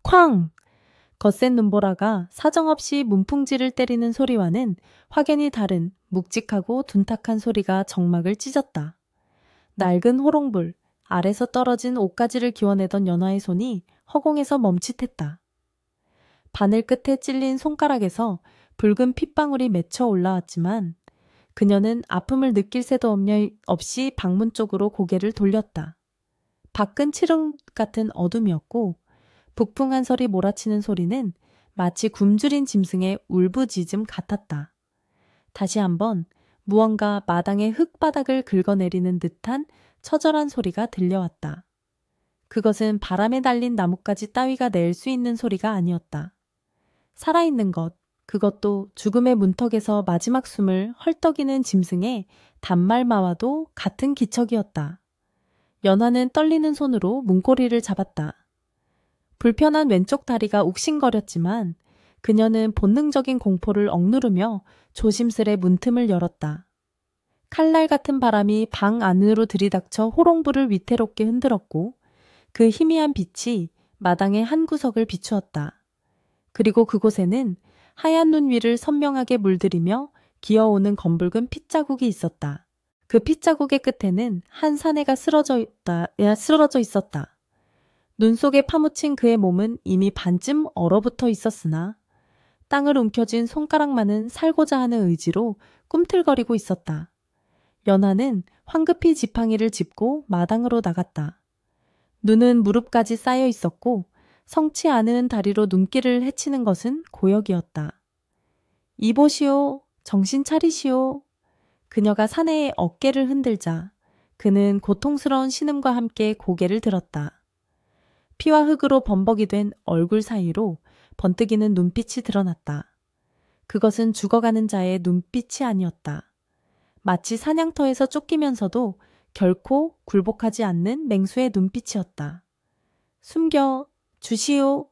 쾅! 거센 눈보라가 사정없이 문풍지를 때리는 소리와는 확연히 다른 묵직하고 둔탁한 소리가 정막을 찢었다. 낡은 호롱불, 아래서 떨어진 옷가지를 기워내던 연화의 손이 허공에서 멈칫했다. 바늘 끝에 찔린 손가락에서 붉은 핏방울이 맺혀 올라왔지만 그녀는 아픔을 느낄 새도 없이 방문 쪽으로 고개를 돌렸다. 밖은 칠흑 같은 어둠이었고 북풍한 설이 몰아치는 소리는 마치 굶주린 짐승의 울부짖음 같았다. 다시 한번 무언가 마당의 흙바닥을 긁어내리는 듯한 처절한 소리가 들려왔다. 그것은 바람에 날린 나뭇가지 따위가 낼 수 있는 소리가 아니었다. 살아있는 것, 그것도 죽음의 문턱에서 마지막 숨을 헐떡이는 짐승의 단말마와도 같은 기척이었다. 연화는 떨리는 손으로 문고리를 잡았다. 불편한 왼쪽 다리가 욱신거렸지만 그녀는 본능적인 공포를 억누르며 조심스레 문틈을 열었다. 칼날 같은 바람이 방 안으로 들이닥쳐 호롱불을 위태롭게 흔들었고 그 희미한 빛이 마당의 한 구석을 비추었다. 그리고 그곳에는 하얀 눈 위를 선명하게 물들이며 기어오는 검붉은 핏자국이 있었다. 그 핏자국의 끝에는 한 사내가 쓰러져 있었다. 눈 속에 파묻힌 그의 몸은 이미 반쯤 얼어붙어 있었으나 땅을 움켜쥔 손가락만은 살고자 하는 의지로 꿈틀거리고 있었다. 연화는 황급히 지팡이를 짚고 마당으로 나갔다. 눈은 무릎까지 쌓여 있었고 성치 않은 다리로 눈길을 헤치는 것은 고역이었다. 이보시오, 정신 차리시오. 그녀가 사내의 어깨를 흔들자 그는 고통스러운 신음과 함께 고개를 들었다. 피와 흙으로 범벅이 된 얼굴 사이로 번뜩이는 눈빛이 드러났다. 그것은 죽어가는 자의 눈빛이 아니었다. 마치 사냥터에서 쫓기면서도 결코 굴복하지 않는 맹수의 눈빛이었다. 숨겨 주시오.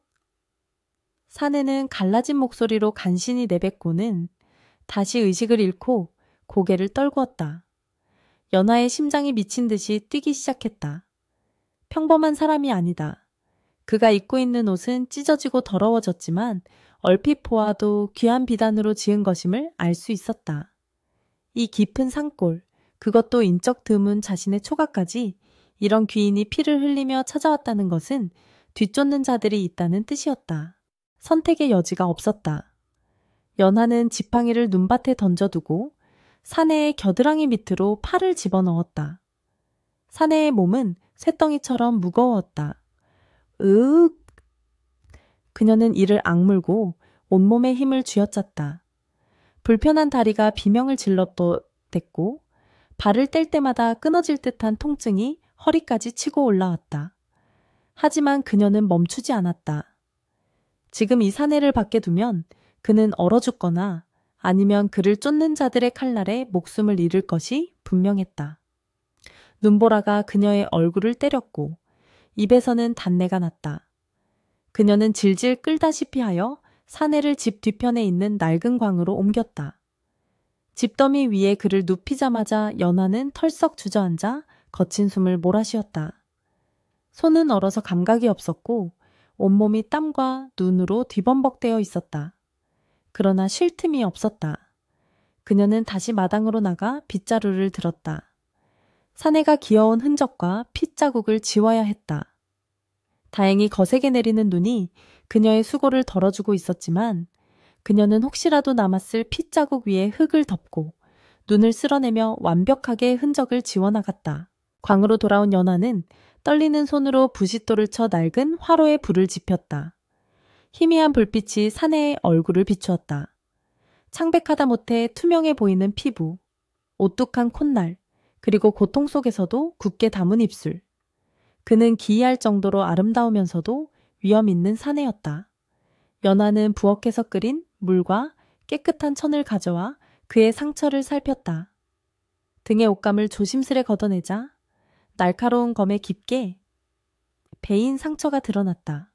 사내는 갈라진 목소리로 간신히 내뱉고는 다시 의식을 잃고 고개를 떨구었다. 연화의 심장이 미친 듯이 뛰기 시작했다. 평범한 사람이 아니다. 그가 입고 있는 옷은 찢어지고 더러워졌지만 얼핏 보아도 귀한 비단으로 지은 것임을 알 수 있었다. 이 깊은 산골, 그것도 인적 드문 자신의 초가까지 이런 귀인이 피를 흘리며 찾아왔다는 것은 뒤쫓는 자들이 있다는 뜻이었다. 선택의 여지가 없었다. 연화는 지팡이를 눈밭에 던져두고 사내의 겨드랑이 밑으로 팔을 집어넣었다. 사내의 몸은 쇳덩이처럼 무거웠다. 으윽! 그녀는 이를 악물고 온몸에 힘을 쥐어짰다. 불편한 다리가 비명을 질렀댔고 발을 뗄 때마다 끊어질 듯한 통증이 허리까지 치고 올라왔다. 하지만 그녀는 멈추지 않았다. 지금 이 사내를 밖에 두면 그는 얼어 죽거나 아니면 그를 쫓는 자들의 칼날에 목숨을 잃을 것이 분명했다. 눈보라가 그녀의 얼굴을 때렸고 입에서는 단내가 났다. 그녀는 질질 끌다시피 하여 사내를 집 뒤편에 있는 낡은 광으로 옮겼다. 집더미 위에 그를 눕히자마자 연화는 털썩 주저앉아 거친 숨을 몰아쉬었다. 손은 얼어서 감각이 없었고 온몸이 땀과 눈으로 뒤범벅되어 있었다. 그러나 쉴 틈이 없었다. 그녀는 다시 마당으로 나가 빗자루를 들었다. 사내가 기어온 흔적과 핏자국을 지워야 했다. 다행히 거세게 내리는 눈이 그녀의 수고를 덜어주고 있었지만 그녀는 혹시라도 남았을 핏자국 위에 흙을 덮고 눈을 쓸어내며 완벽하게 흔적을 지워나갔다. 광으로 돌아온 연화는 떨리는 손으로 부싯돌을 쳐 낡은 화로에 불을 지폈다. 희미한 불빛이 사내의 얼굴을 비추었다. 창백하다 못해 투명해 보이는 피부, 오뚝한 콧날, 그리고 고통 속에서도 굳게 담은 입술. 그는 기이할 정도로 아름다우면서도 위험 있는 사내였다. 연화는 부엌에서 끓인 물과 깨끗한 천을 가져와 그의 상처를 살폈다. 등의 옷감을 조심스레 걷어내자 날카로운 검에 깊게 베인 상처가 드러났다.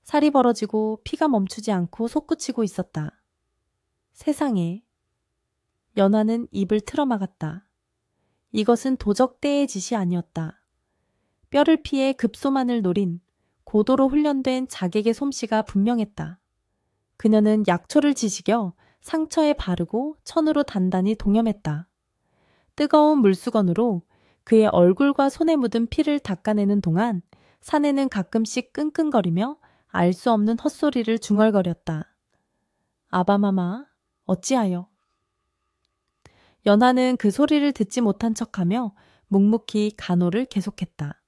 살이 벌어지고 피가 멈추지 않고 솟구치고 있었다. 세상에. 연화는 입을 틀어막았다. 이것은 도적 때의 짓이 아니었다. 뼈를 피해 급소만을 노린 고도로 훈련된 자객의 솜씨가 분명했다. 그녀는 약초를 지식여 상처에 바르고 천으로 단단히 동여맸다. 뜨거운 물수건으로 그의 얼굴과 손에 묻은 피를 닦아내는 동안 사내는 가끔씩 끙끙거리며 알 수 없는 헛소리를 중얼거렸다. 아바마마, 어찌하여? 연하는 그 소리를 듣지 못한 척하며 묵묵히 간호를 계속했다.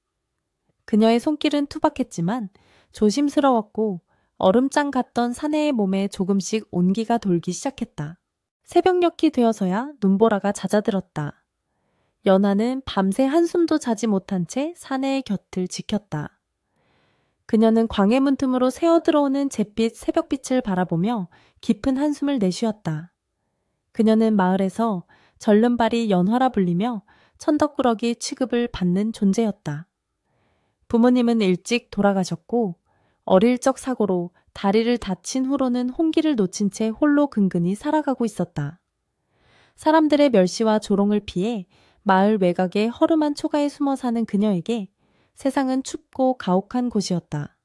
그녀의 손길은 투박했지만 조심스러웠고 얼음장 같던 사내의 몸에 조금씩 온기가 돌기 시작했다. 새벽녘이 되어서야 눈보라가 잦아들었다. 연하는 밤새 한숨도 자지 못한 채 사내의 곁을 지켰다. 그녀는 광해문 틈으로 새어들어오는 잿빛 새벽빛을 바라보며 깊은 한숨을 내쉬었다. 그녀는 마을에서 절름발이 연화라 불리며 천덕꾸러기 취급을 받는 존재였다. 부모님은 일찍 돌아가셨고 어릴 적 사고로 다리를 다친 후로는 홍기를 놓친 채 홀로 근근히 살아가고 있었다. 사람들의 멸시와 조롱을 피해 마을 외곽의 허름한 초가에 숨어 사는 그녀에게 세상은 춥고 가혹한 곳이었다.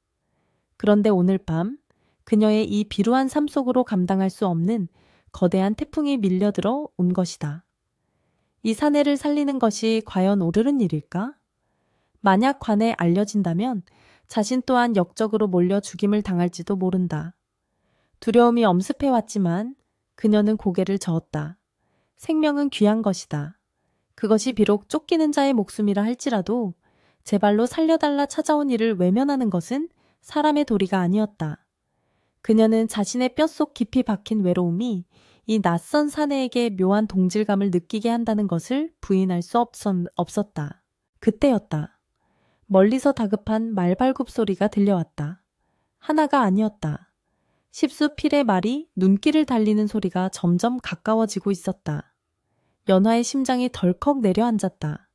그런데 오늘 밤 그녀의 이 비루한 삶 속으로 감당할 수 없는 거대한 태풍이 밀려들어 온 것이다. 이 사내를 살리는 것이 과연 옳은 일일까? 만약 관에 알려진다면 자신 또한 역적으로 몰려 죽임을 당할지도 모른다. 두려움이 엄습해왔지만 그녀는 고개를 저었다. 생명은 귀한 것이다. 그것이 비록 쫓기는 자의 목숨이라 할지라도 제발로 살려달라 찾아온 이를 외면하는 것은 사람의 도리가 아니었다. 그녀는 자신의 뼛속 깊이 박힌 외로움이 이 낯선 사내에게 묘한 동질감을 느끼게 한다는 것을 부인할 수 없었다. 그때였다. 멀리서 다급한 말발굽 소리가 들려왔다. 하나가 아니었다. 십수 필의 말이 눈길을 달리는 소리가 점점 가까워지고 있었다. 연화의 심장이 덜컥 내려앉았다.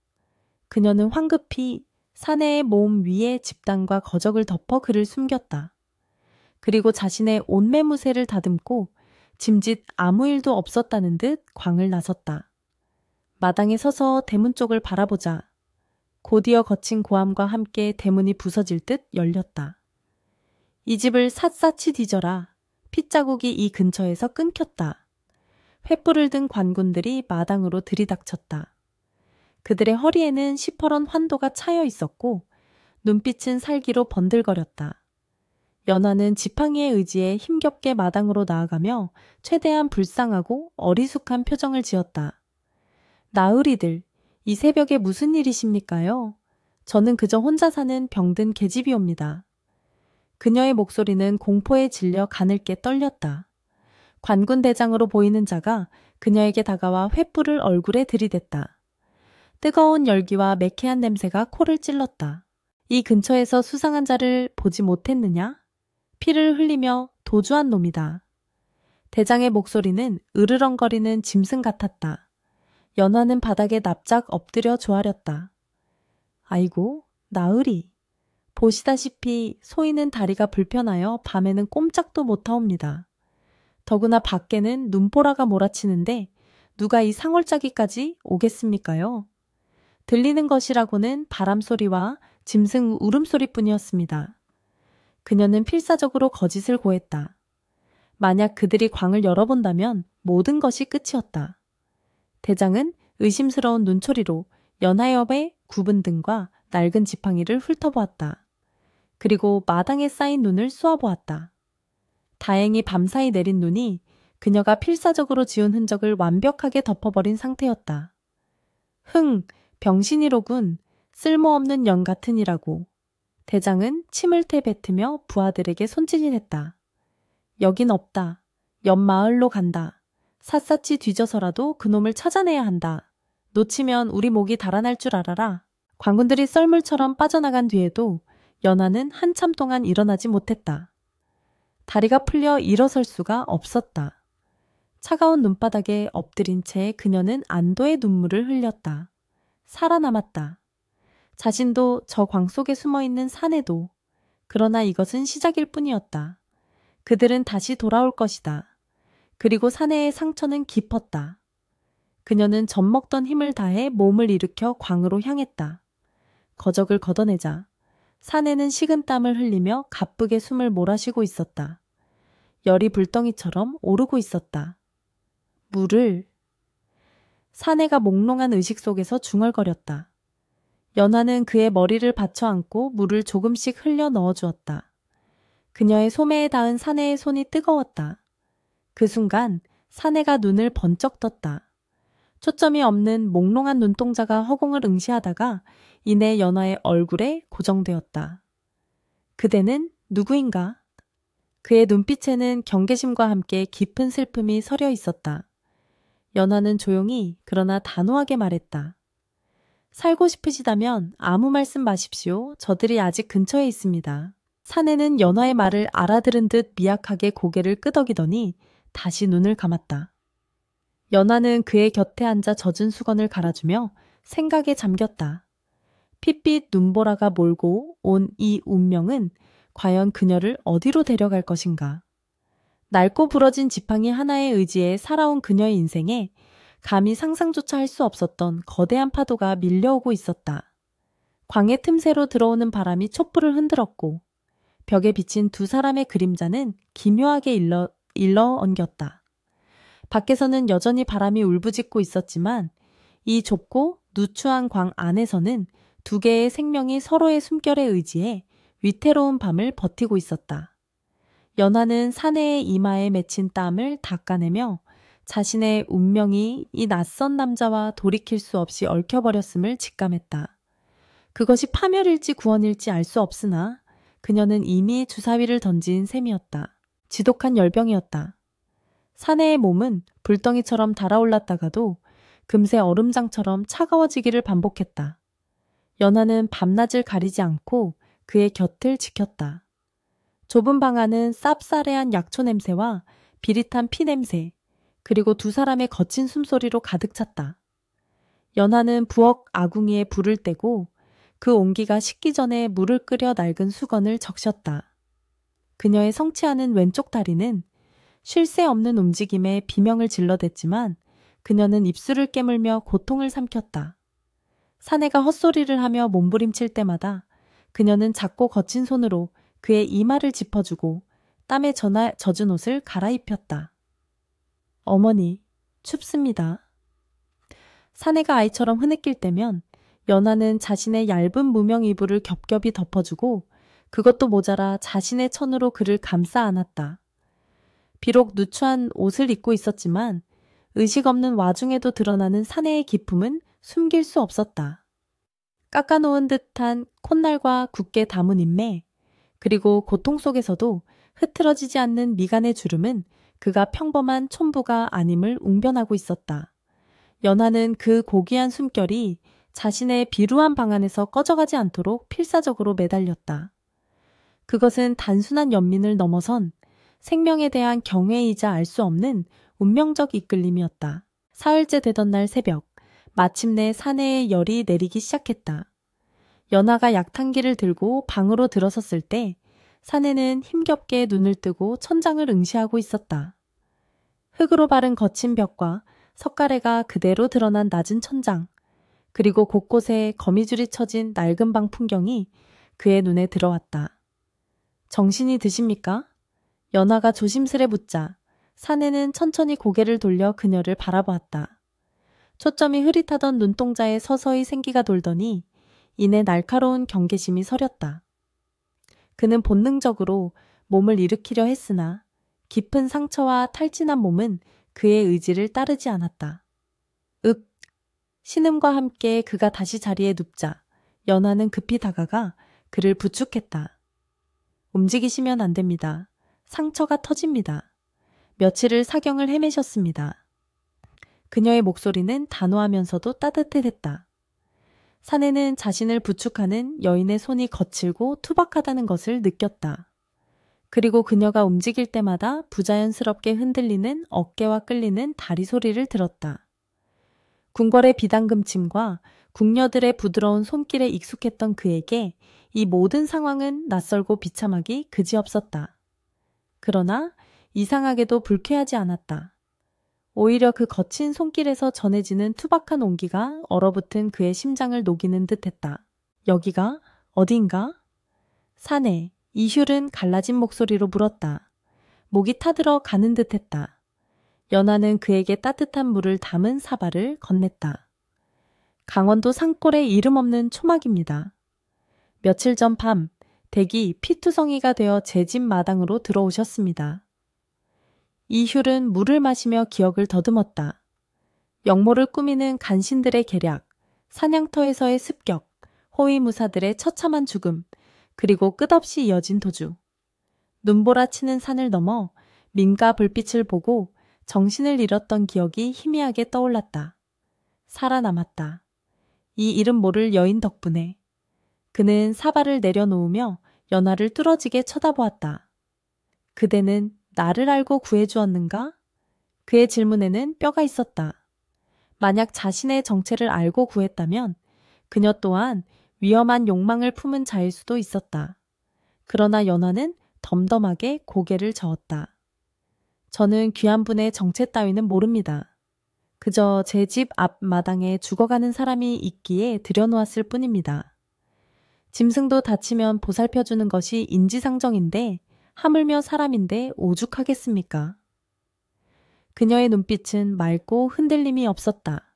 그녀는 황급히 사내의 몸 위에 집단과 거적을 덮어 그를 숨겼다. 그리고 자신의 온매무새를 다듬고 짐짓 아무 일도 없었다는 듯 광을 나섰다. 마당에 서서 대문 쪽을 바라보자 곧이어 거친 고함과 함께 대문이 부서질 듯 열렸다. 이 집을 샅샅이 뒤져라. 핏자국이 이 근처에서 끊겼다. 횃불을 든 관군들이 마당으로 들이닥쳤다. 그들의 허리에는 시퍼런 환도가 차여 있었고 눈빛은 살기로 번들거렸다. 연화는 지팡이의 의지에 힘겹게 마당으로 나아가며 최대한 불쌍하고 어리숙한 표정을 지었다. 나으리들, 이 새벽에 무슨 일이십니까요? 저는 그저 혼자 사는 병든 계집이옵니다. 그녀의 목소리는 공포에 질려 가늘게 떨렸다. 관군 대장으로 보이는 자가 그녀에게 다가와 횃불을 얼굴에 들이댔다. 뜨거운 열기와 매캐한 냄새가 코를 찔렀다. 이 근처에서 수상한 자를 보지 못했느냐? 피를 흘리며 도주한 놈이다. 대장의 목소리는 으르렁거리는 짐승 같았다. 연화는 바닥에 납작 엎드려 조아렸다. 아이고, 나으리. 보시다시피 소인은 다리가 불편하여 밤에는 꼼짝도 못하옵니다. 더구나 밖에는 눈보라가 몰아치는데 누가 이 상월짜기까지 오겠습니까요? 들리는 것이라고는 바람소리와 짐승 울음소리뿐이었습니다. 그녀는 필사적으로 거짓을 고했다. 만약 그들이 광을 열어본다면 모든 것이 끝이었다. 대장은 의심스러운 눈초리로 연하엽의 굽은 등과 낡은 지팡이를 훑어보았다. 그리고 마당에 쌓인 눈을 쏘아보았다. 다행히 밤사이 내린 눈이 그녀가 필사적으로 지운 흔적을 완벽하게 덮어버린 상태였다. 병신이로군. 쓸모없는 영 같으니라고. 대장은 침을 뱉으며 부하들에게 손짓했다. 여긴 없다. 옆 마을로 간다. 샅샅이 뒤져서라도 그놈을 찾아내야 한다. 놓치면 우리 목이 달아날 줄 알아라. 관군들이 썰물처럼 빠져나간 뒤에도 연하는 한참 동안 일어나지 못했다. 다리가 풀려 일어설 수가 없었다. 차가운 눈바닥에 엎드린 채 그녀는 안도의 눈물을 흘렸다. 살아남았다. 자신도 저 광 속에 숨어있는 사내도. 그러나 이것은 시작일 뿐이었다. 그들은 다시 돌아올 것이다. 그리고 사내의 상처는 깊었다. 그녀는 젖먹던 힘을 다해 몸을 일으켜 광으로 향했다. 거적을 걷어내자 사내는 식은땀을 흘리며 가쁘게 숨을 몰아쉬고 있었다. 열이 불덩이처럼 오르고 있었다. 물을. 사내가 몽롱한 의식 속에서 중얼거렸다. 연하는 그의 머리를 받쳐 안고 물을 조금씩 흘려 넣어주었다. 그녀의 소매에 닿은 사내의 손이 뜨거웠다. 그 순간 사내가 눈을 번쩍 떴다. 초점이 없는 몽롱한 눈동자가 허공을 응시하다가 이내 연하의 얼굴에 고정되었다. 그대는 누구인가? 그의 눈빛에는 경계심과 함께 깊은 슬픔이 서려 있었다. 연하는 조용히 그러나 단호하게 말했다. 살고 싶으시다면 아무 말씀 마십시오. 저들이 아직 근처에 있습니다. 사내는 연하의 말을 알아들은 듯 미약하게 고개를 끄덕이더니 다시 눈을 감았다. 연하는 그의 곁에 앉아 젖은 수건을 갈아주며 생각에 잠겼다. 핏빛 눈보라가 몰고 온 이 운명은 과연 그녀를 어디로 데려갈 것인가. 낡고 부러진 지팡이 하나의 의지에 살아온 그녀의 인생에 감히 상상조차 할 수 없었던 거대한 파도가 밀려오고 있었다. 광의 틈새로 들어오는 바람이 촛불을 흔들었고 벽에 비친 두 사람의 그림자는 기묘하게 일러 엉겼다. 밖에서는 여전히 바람이 울부짖고 있었지만 이 좁고 누추한 광 안에서는 두 개의 생명이 서로의 숨결에 의지해 위태로운 밤을 버티고 있었다. 연하는 사내의 이마에 맺힌 땀을 닦아내며 자신의 운명이 이 낯선 남자와 돌이킬 수 없이 얽혀버렸음을 직감했다. 그것이 파멸일지 구원일지 알 수 없으나 그녀는 이미 주사위를 던진 셈이었다. 지독한 열병이었다. 사내의 몸은 불덩이처럼 달아올랐다가도 금세 얼음장처럼 차가워지기를 반복했다. 연하는 밤낮을 가리지 않고 그의 곁을 지켰다. 좁은 방 안은 쌉싸래한 약초 냄새와 비릿한 피 냄새, 그리고 두 사람의 거친 숨소리로 가득 찼다. 연하는 부엌 아궁이에 불을 떼고 그 온기가 식기 전에 물을 끓여 낡은 수건을 적셨다. 그녀의 성취하는 왼쪽 다리는 쉴 새 없는 움직임에 비명을 질러댔지만 그녀는 입술을 깨물며 고통을 삼켰다. 사내가 헛소리를 하며 몸부림칠 때마다 그녀는 작고 거친 손으로 그의 이마를 짚어주고 땀에 젖은 옷을 갈아입혔다. 어머니, 춥습니다. 사내가 아이처럼 흐느낄 때면 연하는 자신의 얇은 무명 이불을 겹겹이 덮어주고 그것도 모자라 자신의 천으로 그를 감싸 안았다. 비록 누추한 옷을 입고 있었지만 의식 없는 와중에도 드러나는 사내의 기품은 숨길 수 없었다. 깎아놓은 듯한 콧날과 굳게 담은 인매, 그리고 고통 속에서도 흐트러지지 않는 미간의 주름은 그가 평범한 촌부가 아님을 웅변하고 있었다. 연하는 그 고귀한 숨결이 자신의 비루한 방 안에서 꺼져가지 않도록 필사적으로 매달렸다. 그것은 단순한 연민을 넘어선 생명에 대한 경외이자 알 수 없는 운명적 이끌림이었다. 사흘째 되던 날 새벽, 마침내 사내의 열이 내리기 시작했다. 연하가 약탕기를 들고 방으로 들어섰을 때 사내는 힘겹게 눈을 뜨고 천장을 응시하고 있었다. 흙으로 바른 거친 벽과 석가래가 그대로 드러난 낮은 천장, 그리고 곳곳에 거미줄이 쳐진 낡은 방 풍경이 그의 눈에 들어왔다. 정신이 드십니까? 연하가 조심스레 묻자 사내는 천천히 고개를 돌려 그녀를 바라보았다. 초점이 흐릿하던 눈동자에 서서히 생기가 돌더니 이내 날카로운 경계심이 서렸다. 그는 본능적으로 몸을 일으키려 했으나 깊은 상처와 탈진한 몸은 그의 의지를 따르지 않았다. 윽! 신음과 함께 그가 다시 자리에 눕자 연하는 급히 다가가 그를 부축했다. 움직이시면 안 됩니다. 상처가 터집니다. 며칠을 사경을 헤매셨습니다. 그녀의 목소리는 단호하면서도 따뜻했다. 사내는 자신을 부축하는 여인의 손이 거칠고 투박하다는 것을 느꼈다. 그리고 그녀가 움직일 때마다 부자연스럽게 흔들리는 어깨와 끌리는 다리 소리를 들었다. 궁궐의 비단금침과 궁녀들의 부드러운 손길에 익숙했던 그에게 이 모든 상황은 낯설고 비참하기 그지없었다. 그러나 이상하게도 불쾌하지 않았다. 오히려 그 거친 손길에서 전해지는 투박한 온기가 얼어붙은 그의 심장을 녹이는 듯했다. 여기가 어디인가? 사내, 이휼은 갈라진 목소리로 물었다. 목이 타들어 가는 듯했다. 연화는 그에게 따뜻한 물을 담은 사발을 건넸다. 강원도 산골의 이름 없는 초막입니다. 며칠 전 밤, 댁이 피투성이가 되어 제 집 마당으로 들어오셨습니다. 이휼은 물을 마시며 기억을 더듬었다. 영모를 꾸미는 간신들의 계략, 사냥터에서의 습격, 호위무사들의 처참한 죽음, 그리고 끝없이 이어진 도주. 눈보라치는 산을 넘어 민가 불빛을 보고 정신을 잃었던 기억이 희미하게 떠올랐다. 살아남았다. 이 이름 모를 여인 덕분에. 그는 사발을 내려놓으며 연화를 뚫어지게 쳐다보았다. 그대는 나를 알고 구해주었는가? 그의 질문에는 뼈가 있었다. 만약 자신의 정체를 알고 구했다면 그녀 또한 위험한 욕망을 품은 자일 수도 있었다. 그러나 연화는 덤덤하게 고개를 저었다. 저는 귀한 분의 정체 따위는 모릅니다. 그저 제 집 앞 마당에 죽어가는 사람이 있기에 들여놓았을 뿐입니다. 짐승도 다치면 보살펴주는 것이 인지상정인데 하물며 사람인데 오죽하겠습니까? 그녀의 눈빛은 맑고 흔들림이 없었다.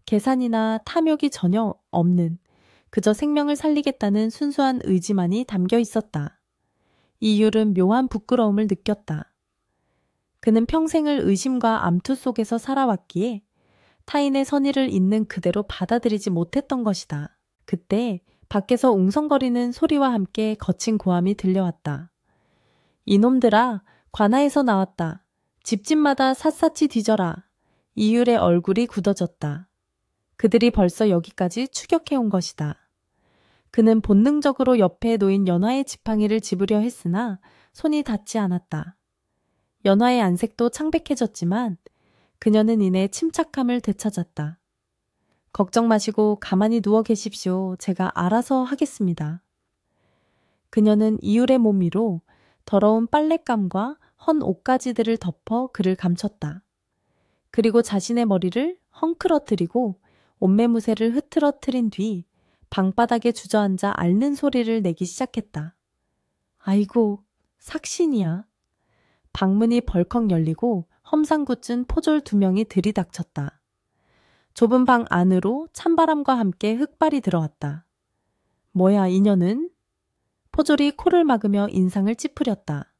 계산이나 탐욕이 전혀 없는 그저 생명을 살리겠다는 순수한 의지만이 담겨 있었다. 이휼은 묘한 부끄러움을 느꼈다. 그는 평생을 의심과 암투 속에서 살아왔기에 타인의 선의를 있는 그대로 받아들이지 못했던 것이다. 그때 밖에서 웅성거리는 소리와 함께 거친 고함이 들려왔다. 이놈들아, 관아에서 나왔다. 집집마다 샅샅이 뒤져라. 이휼의 얼굴이 굳어졌다. 그들이 벌써 여기까지 추격해온 것이다. 그는 본능적으로 옆에 놓인 연화의 지팡이를 집으려 했으나 손이 닿지 않았다. 연화의 안색도 창백해졌지만 그녀는 이내 침착함을 되찾았다. 걱정 마시고 가만히 누워 계십시오. 제가 알아서 하겠습니다. 그녀는 이휼의 몸 위로 더러운 빨랫감과 헌 옷가지들을 덮어 그를 감췄다. 그리고 자신의 머리를 헝클어뜨리고 옷매무새를 흐트러뜨린 뒤 방바닥에 주저앉아 앓는 소리를 내기 시작했다. 아이고, 삭신이야. 방문이 벌컥 열리고 험상궂은 포졸 2명이 들이닥쳤다. 좁은 방 안으로 찬바람과 함께 흑발이 들어왔다. 뭐야, 이년은? 포졸이 코를 막으며 인상을 찌푸렸다.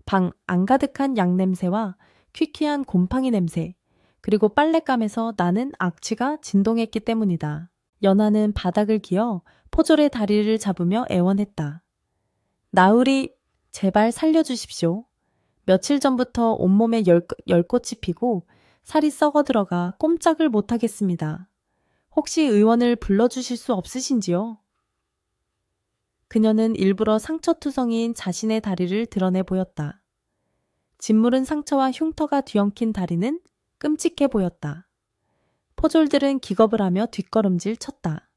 방 안가득한 양냄새와 퀴퀴한 곰팡이 냄새, 그리고 빨랫감에서 나는 악취가 진동했기 때문이다. 연화는 바닥을 기어 포졸의 다리를 잡으며 애원했다. 나으리, 제발 살려주십시오. 며칠 전부터 온몸에 열꽃이 피고 살이 썩어 들어가 꼼짝을 못하겠습니다. 혹시 의원을 불러주실 수 없으신지요? 그녀는 일부러 상처투성이인 자신의 다리를 드러내 보였다. 짓무른 상처와 흉터가 뒤엉킨 다리는 끔찍해 보였다. 포졸들은 기겁을 하며 뒷걸음질 쳤다.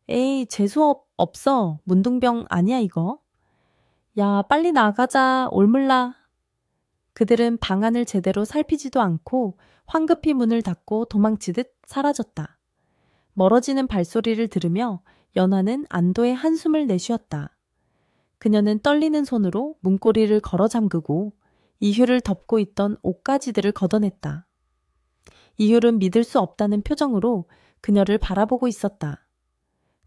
에이, 재수 없어. 문둥병 아니야 이거. 야, 빨리 나가자. 올물라. 그들은 방 안을 제대로 살피지도 않고 황급히 문을 닫고 도망치듯 사라졌다. 멀어지는 발소리를 들으며 연화는 안도의 한숨을 내쉬었다. 그녀는 떨리는 손으로 문고리를 걸어 잠그고 이휼을 덮고 있던 옷가지들을 걷어냈다. 이휼은 믿을 수 없다는 표정으로 그녀를 바라보고 있었다.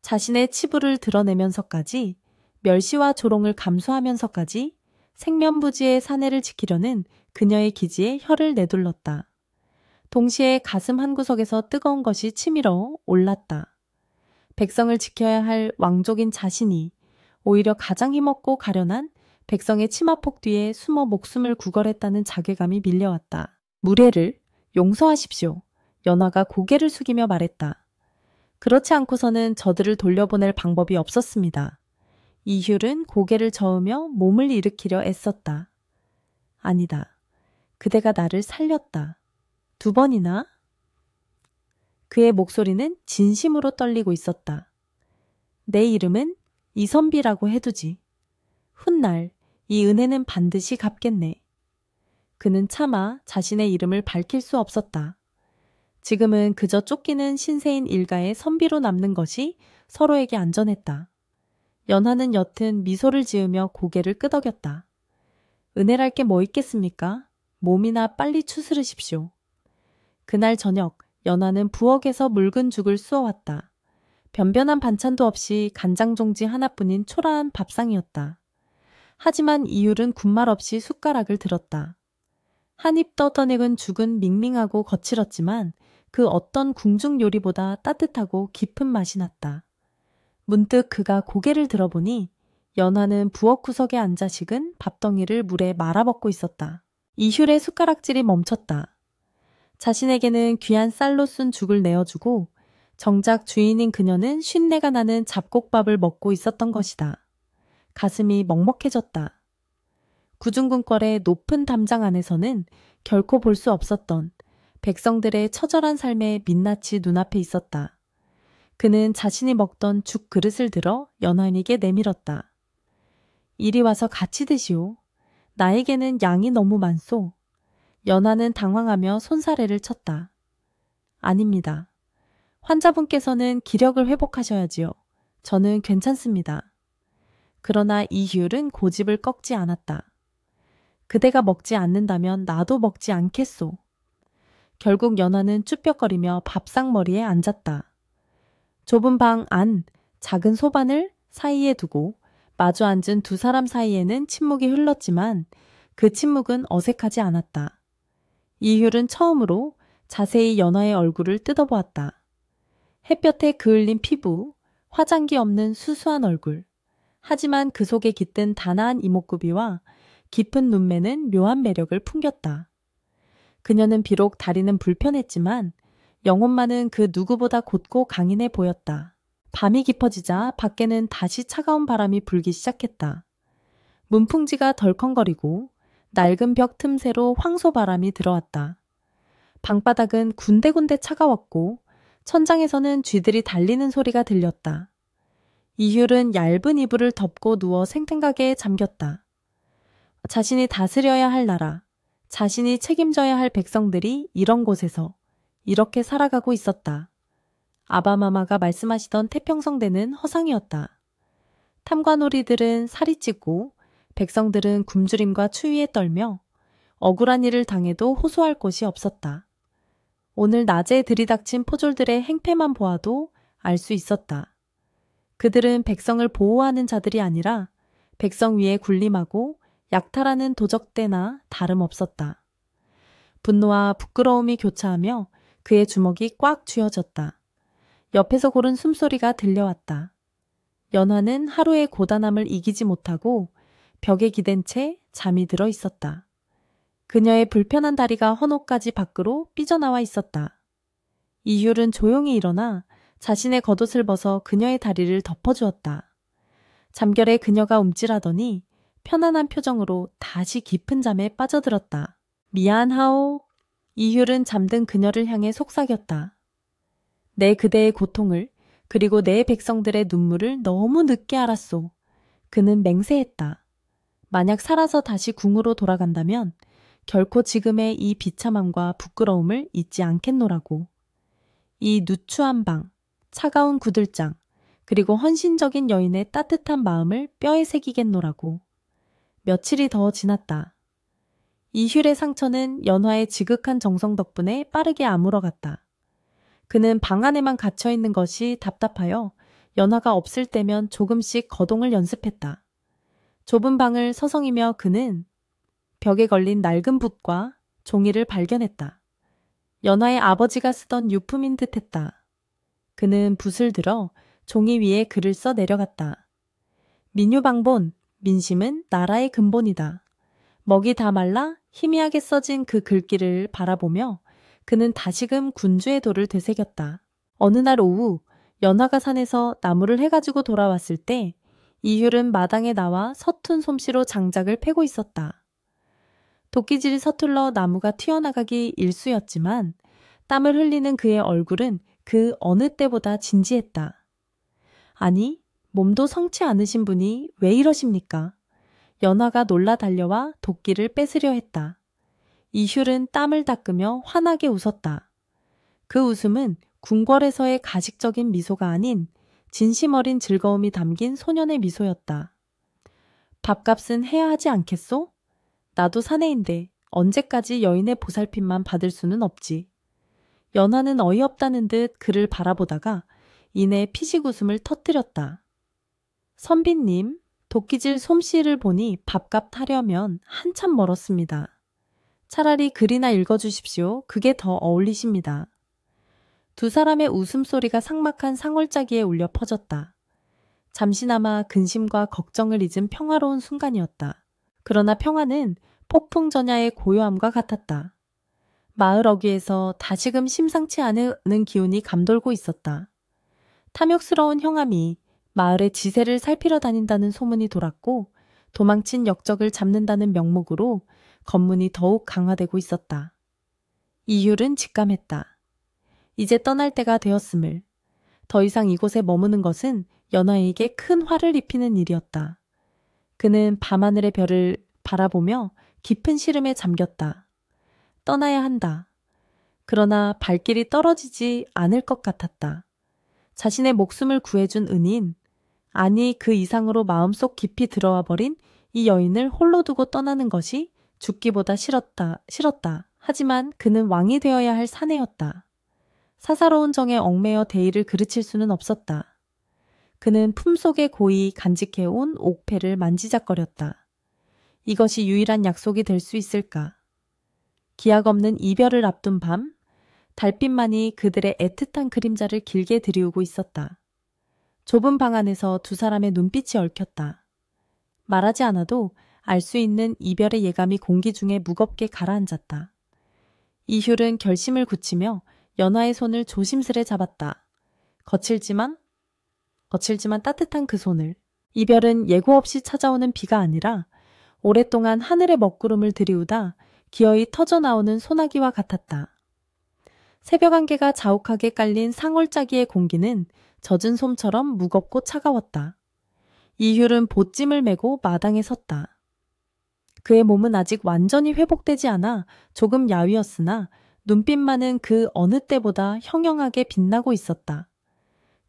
자신의 치부를 드러내면서까지, 멸시와 조롱을 감수하면서까지 생면부지의 사내를 지키려는 그녀의 기지에 혀를 내둘렀다. 동시에 가슴 한구석에서 뜨거운 것이 치밀어 올랐다. 백성을 지켜야 할 왕족인 자신이 오히려 가장 힘없고 가련한 백성의 치마폭 뒤에 숨어 목숨을 구걸했다는 자괴감이 밀려왔다. 무례를 용서하십시오. 연화가 고개를 숙이며 말했다. 그렇지 않고서는 저들을 돌려보낼 방법이 없었습니다. 이휼은 고개를 저으며 몸을 일으키려 애썼다. 아니다. 그대가 나를 살렸다. 2번이나? 그의 목소리는 진심으로 떨리고 있었다. 내 이름은 이선비라고 해두지. 훗날 이 은혜는 반드시 갚겠네. 그는 차마 자신의 이름을 밝힐 수 없었다. 지금은 그저 쫓기는 신세인 일가의 선비로 남는 것이 서로에게 안전했다. 연하는 옅은 미소를 지으며 고개를 끄덕였다. 은혜랄 게 뭐 있겠습니까? 몸이나 빨리 추스르십시오. 그날 저녁 연하는 부엌에서 묽은 죽을 쑤어왔다. 변변한 반찬도 없이 간장 종지 하나뿐인 초라한 밥상이었다. 하지만 이율은 군말 없이 숟가락을 들었다. 한 입 떠떠내은 죽은 밍밍하고 거칠었지만 그 어떤 궁중 요리보다 따뜻하고 깊은 맛이 났다. 문득 그가 고개를 들어보니 연하는 부엌 구석에 앉아 식은 밥덩이를 물에 말아먹고 있었다. 이휼의 숟가락질이 멈췄다. 자신에게는 귀한 쌀로 쓴 죽을 내어주고 정작 주인인 그녀는 쉰내가 나는 잡곡밥을 먹고 있었던 것이다. 가슴이 먹먹해졌다. 구중궁궐의 높은 담장 안에서는 결코 볼 수 없었던 백성들의 처절한 삶의 민낯이 눈앞에 있었다. 그는 자신이 먹던 죽 그릇을 들어 연하에게 내밀었다. 이리 와서 같이 드시오. 나에게는 양이 너무 많소. 연하는 당황하며 손사래를 쳤다. 아닙니다. 환자분께서는 기력을 회복하셔야지요. 저는 괜찮습니다. 그러나 이휼은 고집을 꺾지 않았다. 그대가 먹지 않는다면 나도 먹지 않겠소. 결국 연하는 쭈뼛거리며 밥상머리에 앉았다. 좁은 방 안 작은 소반을 사이에 두고 마주 앉은 두 사람 사이에는 침묵이 흘렀지만 그 침묵은 어색하지 않았다. 이휼은 처음으로 자세히 연하의 얼굴을 뜯어보았다. 햇볕에 그을린 피부, 화장기 없는 수수한 얼굴. 하지만 그 속에 깃든 단아한 이목구비와 깊은 눈매는 묘한 매력을 풍겼다. 그녀는 비록 다리는 불편했지만 영혼만은 그 누구보다 곧고 강인해 보였다. 밤이 깊어지자 밖에는 다시 차가운 바람이 불기 시작했다. 문풍지가 덜컹거리고 낡은 벽 틈새로 황소바람이 들어왔다. 방바닥은 군데군데 차가웠고 천장에서는 쥐들이 달리는 소리가 들렸다. 이휼은 얇은 이불을 덮고 누워 생생하게 잠겼다. 자신이 다스려야 할 나라, 자신이 책임져야 할 백성들이 이런 곳에서 이렇게 살아가고 있었다. 아바마마가 말씀하시던 태평성대는 허상이었다. 탐관오리들은 살이 찌고 백성들은 굶주림과 추위에 떨며 억울한 일을 당해도 호소할 곳이 없었다. 오늘 낮에 들이닥친 포졸들의 행패만 보아도 알 수 있었다. 그들은 백성을 보호하는 자들이 아니라 백성 위에 군림하고 약탈하는 도적대나 다름없었다. 분노와 부끄러움이 교차하며 그의 주먹이 꽉 쥐어졌다. 옆에서 고른 숨소리가 들려왔다. 연하는 하루의 고단함을 이기지 못하고 벽에 기댄 채 잠이 들어 있었다. 그녀의 불편한 다리가 헌옷까지 밖으로 삐져나와 있었다. 이휼은 조용히 일어나 자신의 겉옷을 벗어 그녀의 다리를 덮어주었다. 잠결에 그녀가 움찔하더니 편안한 표정으로 다시 깊은 잠에 빠져들었다. 미안하오. 이휼은 잠든 그녀를 향해 속삭였다. 내 그대의 고통을 그리고 내 백성들의 눈물을 너무 늦게 알았소. 그는 맹세했다. 만약 살아서 다시 궁으로 돌아간다면 결코 지금의 이 비참함과 부끄러움을 잊지 않겠노라고. 이 누추한 방, 차가운 구들장, 그리고 헌신적인 여인의 따뜻한 마음을 뼈에 새기겠노라고. 며칠이 더 지났다. 이휼의 상처는 연화의 지극한 정성 덕분에 빠르게 아물어갔다. 그는 방 안에만 갇혀있는 것이 답답하여 연화가 없을 때면 조금씩 거동을 연습했다. 좁은 방을 서성이며 그는 벽에 걸린 낡은 붓과 종이를 발견했다. 연화의 아버지가 쓰던 유품인 듯했다. 그는 붓을 들어 종이 위에 글을 써 내려갔다. 민유방본, 민심은 나라의 근본이다. 먹이 다 말라 희미하게 써진 그 글귀를 바라보며 그는 다시금 군주의 도를 되새겼다. 어느 날 오후 연화가 산에서 나무를 해가지고 돌아왔을 때 이휼은 마당에 나와 서툰 솜씨로 장작을 패고 있었다. 도끼질이 서툴러 나무가 튀어나가기 일쑤였지만 땀을 흘리는 그의 얼굴은 그 어느 때보다 진지했다. 아니, 몸도 성치 않으신 분이 왜 이러십니까? 연화가 놀라 달려와 도끼를 뺏으려 했다. 이휼은 땀을 닦으며 환하게 웃었다. 그 웃음은 궁궐에서의 가식적인 미소가 아닌 진심 어린 즐거움이 담긴 소년의 미소였다. 밥값은 해야 하지 않겠소? 나도 사내인데 언제까지 여인의 보살핌만 받을 수는 없지. 연하는 어이없다는 듯 그를 바라보다가 이내 피식 웃음을 터뜨렸다. 선비님, 도끼질 솜씨를 보니 밥값 타려면 한참 멀었습니다. 차라리 글이나 읽어주십시오. 그게 더 어울리십니다. 두 사람의 웃음소리가 삭막한 상월짜기에 울려 퍼졌다. 잠시나마 근심과 걱정을 잊은 평화로운 순간이었다. 그러나 평화는 폭풍전야의 고요함과 같았다. 마을 어귀에서 다시금 심상치 않은 기운이 감돌고 있었다. 탐욕스러운 형암이 마을의 지세를 살피러 다닌다는 소문이 돌았고 도망친 역적을 잡는다는 명목으로 검문이 더욱 강화되고 있었다. 이율은 직감했다. 이제 떠날 때가 되었음을. 더 이상 이곳에 머무는 것은 연화에게 큰 화를 입히는 일이었다. 그는 밤하늘의 별을 바라보며 깊은 시름에 잠겼다. 떠나야 한다. 그러나 발길이 떨어지지 않을 것 같았다. 자신의 목숨을 구해준 은인, 아니 그 이상으로 마음속 깊이 들어와 버린 이 여인을 홀로 두고 떠나는 것이 죽기보다 싫었다. 하지만 그는 왕이 되어야 할 사내였다. 사사로운 정에 얽매여 대의를 그르칠 수는 없었다. 그는 품속에 고이 간직해온 옥패를 만지작거렸다. 이것이 유일한 약속이 될 수 있을까? 기약 없는 이별을 앞둔 밤, 달빛만이 그들의 애틋한 그림자를 길게 드리우고 있었다. 좁은 방 안에서 두 사람의 눈빛이 얽혔다. 말하지 않아도 알 수 있는 이별의 예감이 공기 중에 무겁게 가라앉았다. 이휼은 결심을 굳히며 연화의 손을 조심스레 잡았다. 거칠지만 따뜻한 그 손을. 이별은 예고 없이 찾아오는 비가 아니라 오랫동안 하늘의 먹구름을 들이우다 기어이 터져나오는 소나기와 같았다. 새벽 안개가 자욱하게 깔린 상월짜기의 공기는 젖은 솜처럼 무겁고 차가웠다. 이휼은 보찜을 메고 마당에 섰다. 그의 몸은 아직 완전히 회복되지 않아 조금 야위었으나 눈빛만은 그 어느 때보다 형형하게 빛나고 있었다.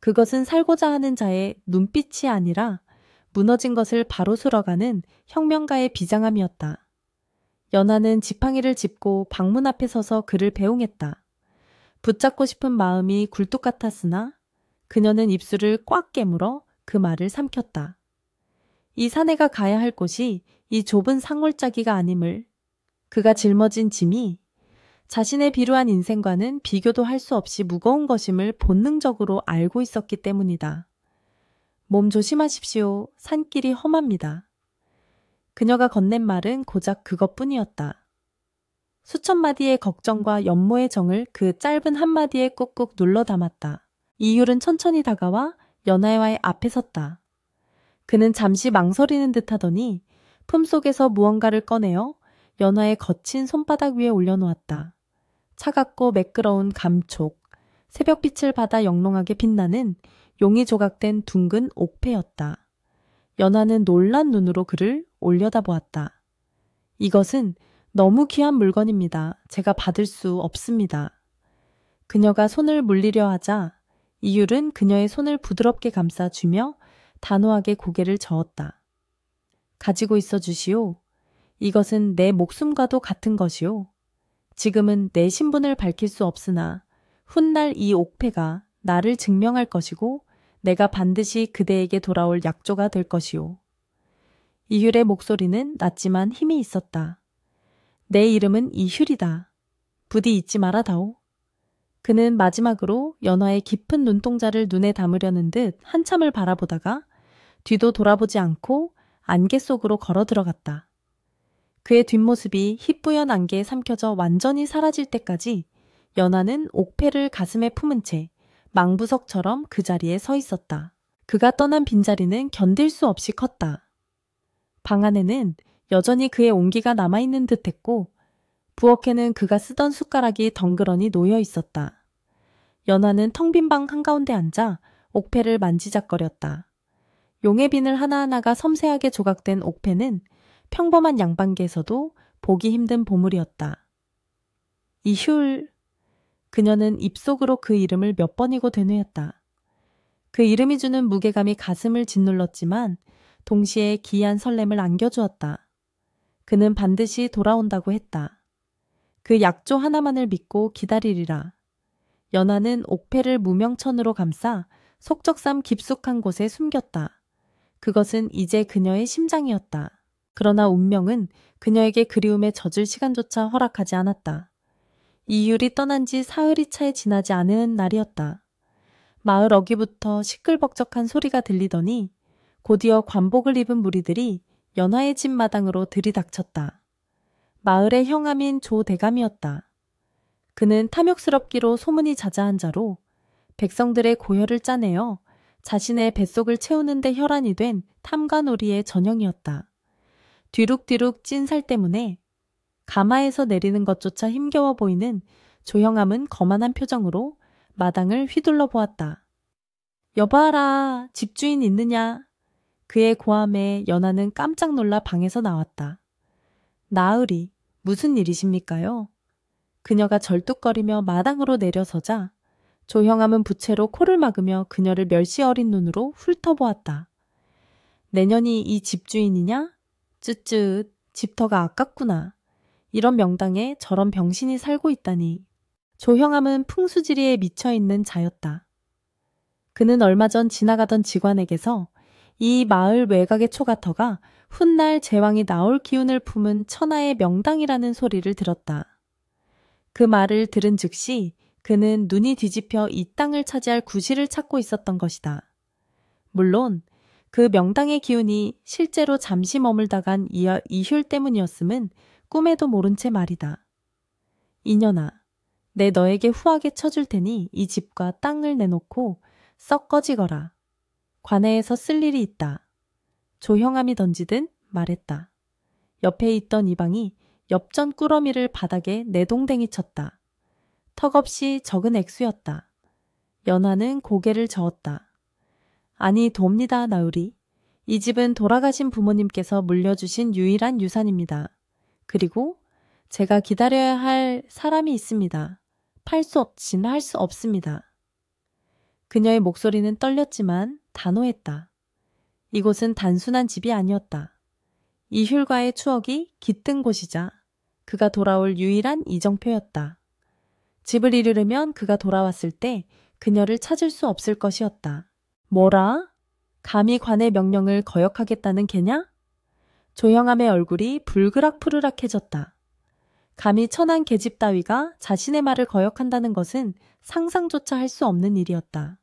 그것은 살고자 하는 자의 눈빛이 아니라 무너진 것을 바로 쓸어가는 혁명가의 비장함이었다. 연하는 지팡이를 짚고 방문 앞에 서서 그를 배웅했다. 붙잡고 싶은 마음이 굴뚝 같았으나 그녀는 입술을 꽉 깨물어 그 말을 삼켰다. 이 사내가 가야 할 곳이 이 좁은 상월짜기가 아님을, 그가 짊어진 짐이 자신의 비루한 인생과는 비교도 할 수 없이 무거운 것임을 본능적으로 알고 있었기 때문이다. 몸 조심하십시오. 산길이 험합니다. 그녀가 건넨 말은 고작 그것뿐이었다. 수천 마디의 걱정과 연모의 정을 그 짧은 한마디에 꾹꾹 눌러 담았다. 이율은 천천히 다가와 연하와의 앞에 섰다. 그는 잠시 망설이는 듯 하더니 품속에서 무언가를 꺼내어 연하의 거친 손바닥 위에 올려놓았다. 차갑고 매끄러운 감촉, 새벽빛을 받아 영롱하게 빛나는 용이 조각된 둥근 옥패였다. 연하는 놀란 눈으로 그를 올려다보았다. 이것은 너무 귀한 물건입니다. 제가 받을 수 없습니다. 그녀가 손을 물리려 하자 이율은 그녀의 손을 부드럽게 감싸주며 단호하게 고개를 저었다. 가지고 있어 주시오. 이것은 내 목숨과도 같은 것이오. 지금은 내 신분을 밝힐 수 없으나 훗날 이 옥패가 나를 증명할 것이고 내가 반드시 그대에게 돌아올 약조가 될 것이오. 이휼의 목소리는 낮지만 힘이 있었다. 내 이름은 이휼이다. 부디 잊지 말아다오. 그는 마지막으로 연화의 깊은 눈동자를 눈에 담으려는 듯 한참을 바라보다가 뒤도 돌아보지 않고 안개 속으로 걸어 들어갔다. 그의 뒷모습이 희뿌연 안개에 삼켜져 완전히 사라질 때까지 연화는 옥패를 가슴에 품은 채 망부석처럼 그 자리에 서 있었다. 그가 떠난 빈자리는 견딜 수 없이 컸다. 방 안에는 여전히 그의 온기가 남아있는 듯했고 부엌에는 그가 쓰던 숟가락이 덩그러니 놓여 있었다. 연화는 텅 빈 방 한가운데 앉아 옥패를 만지작거렸다. 용의 비늘 하나하나가 섬세하게 조각된 옥패는 평범한 양반기에서도 보기 힘든 보물이었다. 이휼. 그녀는 입속으로 그 이름을 몇 번이고 되뇌었다. 그 이름이 주는 무게감이 가슴을 짓눌렀지만 동시에 기이한 설렘을 안겨주었다. 그는 반드시 돌아온다고 했다. 그 약조 하나만을 믿고 기다리리라. 연하는 옥패를 무명천으로 감싸 속적삼 깊숙한 곳에 숨겼다. 그것은 이제 그녀의 심장이었다. 그러나 운명은 그녀에게 그리움에 젖을 시간조차 허락하지 않았다. 이율이 떠난 지 사흘이 채 지나지 않은 날이었다. 마을 어귀부터 시끌벅적한 소리가 들리더니 곧이어 관복을 입은 무리들이 연하의 집 마당으로 들이닥쳤다. 마을의 형암인 조 대감이었다. 그는 탐욕스럽기로 소문이 자자한 자로 백성들의 고혈을 짜내어 자신의 뱃속을 채우는 데 혈안이 된 탐관오리의 전형이었다. 뒤룩뒤룩 찐 살 때문에 가마에서 내리는 것조차 힘겨워 보이는 조형암은 거만한 표정으로 마당을 휘둘러 보았다. 여봐라, 집주인 있느냐? 그의 고함에 연하는 깜짝 놀라 방에서 나왔다. 나으리, 무슨 일이십니까요? 그녀가 절뚝거리며 마당으로 내려서자 조형암은 부채로 코를 막으며 그녀를 멸시 어린 눈으로 훑어보았다. 내년이 이 집주인이냐? 쯧쯧, 집터가 아깝구나. 이런 명당에 저런 병신이 살고 있다니. 조형암은 풍수지리에 미쳐있는 자였다. 그는 얼마 전 지나가던 직관에게서 이 마을 외곽의 초가터가 훗날 제왕이 나올 기운을 품은 천하의 명당이라는 소리를 들었다. 그 말을 들은 즉시 그는 눈이 뒤집혀 이 땅을 차지할 구실을 찾고 있었던 것이다. 물론 그 명당의 기운이 실제로 잠시 머물다 간 이휼 때문이었음은 꿈에도 모른 채 말이다. 이년아, 내 너에게 후하게 쳐줄 테니 이 집과 땅을 내놓고 썩 꺼지거라. 관내에서 쓸 일이 있다. 조형암이 던지듯 말했다. 옆에 있던 이방이 엽전 꾸러미를 바닥에 내동댕이 쳤다. 턱없이 적은 액수였다. 연하는 고개를 저었다. 아니 돕니다, 나으리. 이 집은 돌아가신 부모님께서 물려주신 유일한 유산입니다. 그리고 제가 기다려야 할 사람이 있습니다. 팔 수 없진 할 수 없습니다. 그녀의 목소리는 떨렸지만 단호했다. 이곳은 단순한 집이 아니었다. 이휼과의 추억이 깃든 곳이자 그가 돌아올 유일한 이정표였다. 집을 이르려면 그가 돌아왔을 때 그녀를 찾을 수 없을 것이었다. 뭐라? 감히 관의 명령을 거역하겠다는 게냐? 조형암의 얼굴이 불그락푸르락해졌다. 감히 천한 계집 따위가 자신의 말을 거역한다는 것은 상상조차 할 수 없는 일이었다.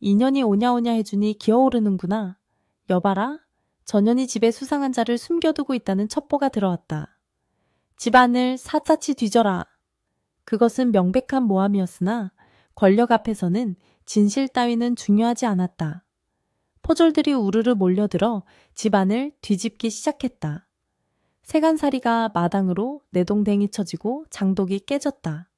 인연이 오냐오냐 해주니 기어오르는구나. 여봐라, 전현이 집에 수상한 자를 숨겨두고 있다는 첩보가 들어왔다. 집안을 샅샅이 뒤져라. 그것은 명백한 모함이었으나 권력 앞에서는 진실 따위는 중요하지 않았다. 포졸들이 우르르 몰려들어 집안을 뒤집기 시작했다. 세간살이가 마당으로 내동댕이 쳐지고 장독이 깨졌다.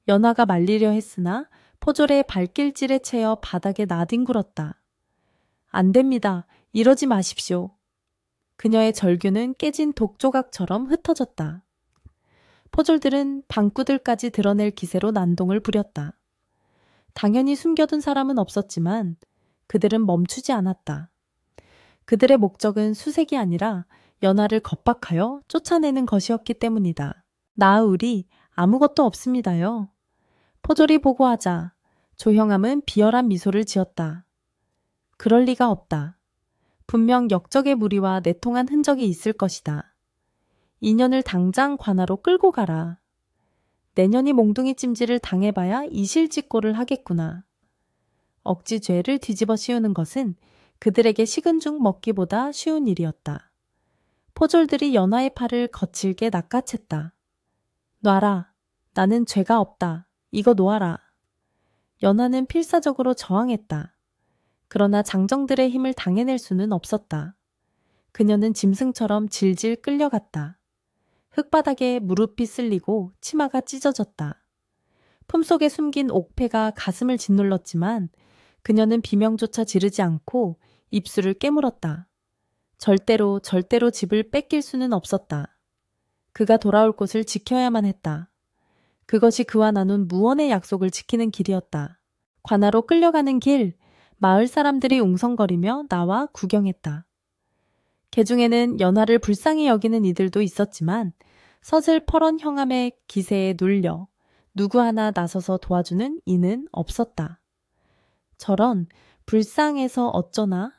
연화가 말리려 했으나 포졸의 발길질에 채여 바닥에 나뒹굴었다. 안 됩니다. 이러지 마십시오. 그녀의 절규는 깨진 독조각처럼 흩어졌다. 포졸들은 방구들까지 드러낼 기세로 난동을 부렸다. 당연히 숨겨둔 사람은 없었지만 그들은 멈추지 않았다. 그들의 목적은 수색이 아니라 연하를 겁박하여 쫓아내는 것이었기 때문이다. 나으리 아무것도 없습니다요. 포졸이 보고하자 조형암은 비열한 미소를 지었다. 그럴 리가 없다. 분명 역적의 무리와 내통한 흔적이 있을 것이다. 인연을 당장 관하로 끌고 가라. 내년이 몽둥이 찜질을 당해봐야 이실직고를 하겠구나. 억지 죄를 뒤집어 씌우는 것은 그들에게 식은 죽 먹기보다 쉬운 일이었다. 포졸들이 연하의 팔을 거칠게 낚아챘다. 놔라. 나는 죄가 없다. 이거 놓아라. 연하는 필사적으로 저항했다. 그러나 장정들의 힘을 당해낼 수는 없었다. 그녀는 짐승처럼 질질 끌려갔다. 흙바닥에 무릎이 쓸리고 치마가 찢어졌다. 품속에 숨긴 옥패가 가슴을 짓눌렀지만 그녀는 비명조차 지르지 않고 입술을 깨물었다. 절대로 집을 뺏길 수는 없었다. 그가 돌아올 곳을 지켜야만 했다. 그것이 그와 나눈 무언의 약속을 지키는 길이었다. 관하로 끌려가는 길, 마을 사람들이 웅성거리며 나와 구경했다. 개 중에는 연화를 불쌍히 여기는 이들도 있었지만 서슬퍼런 형함의 기세에 눌려 누구 하나 나서서 도와주는 이는 없었다. 저런 불쌍해서 어쩌나?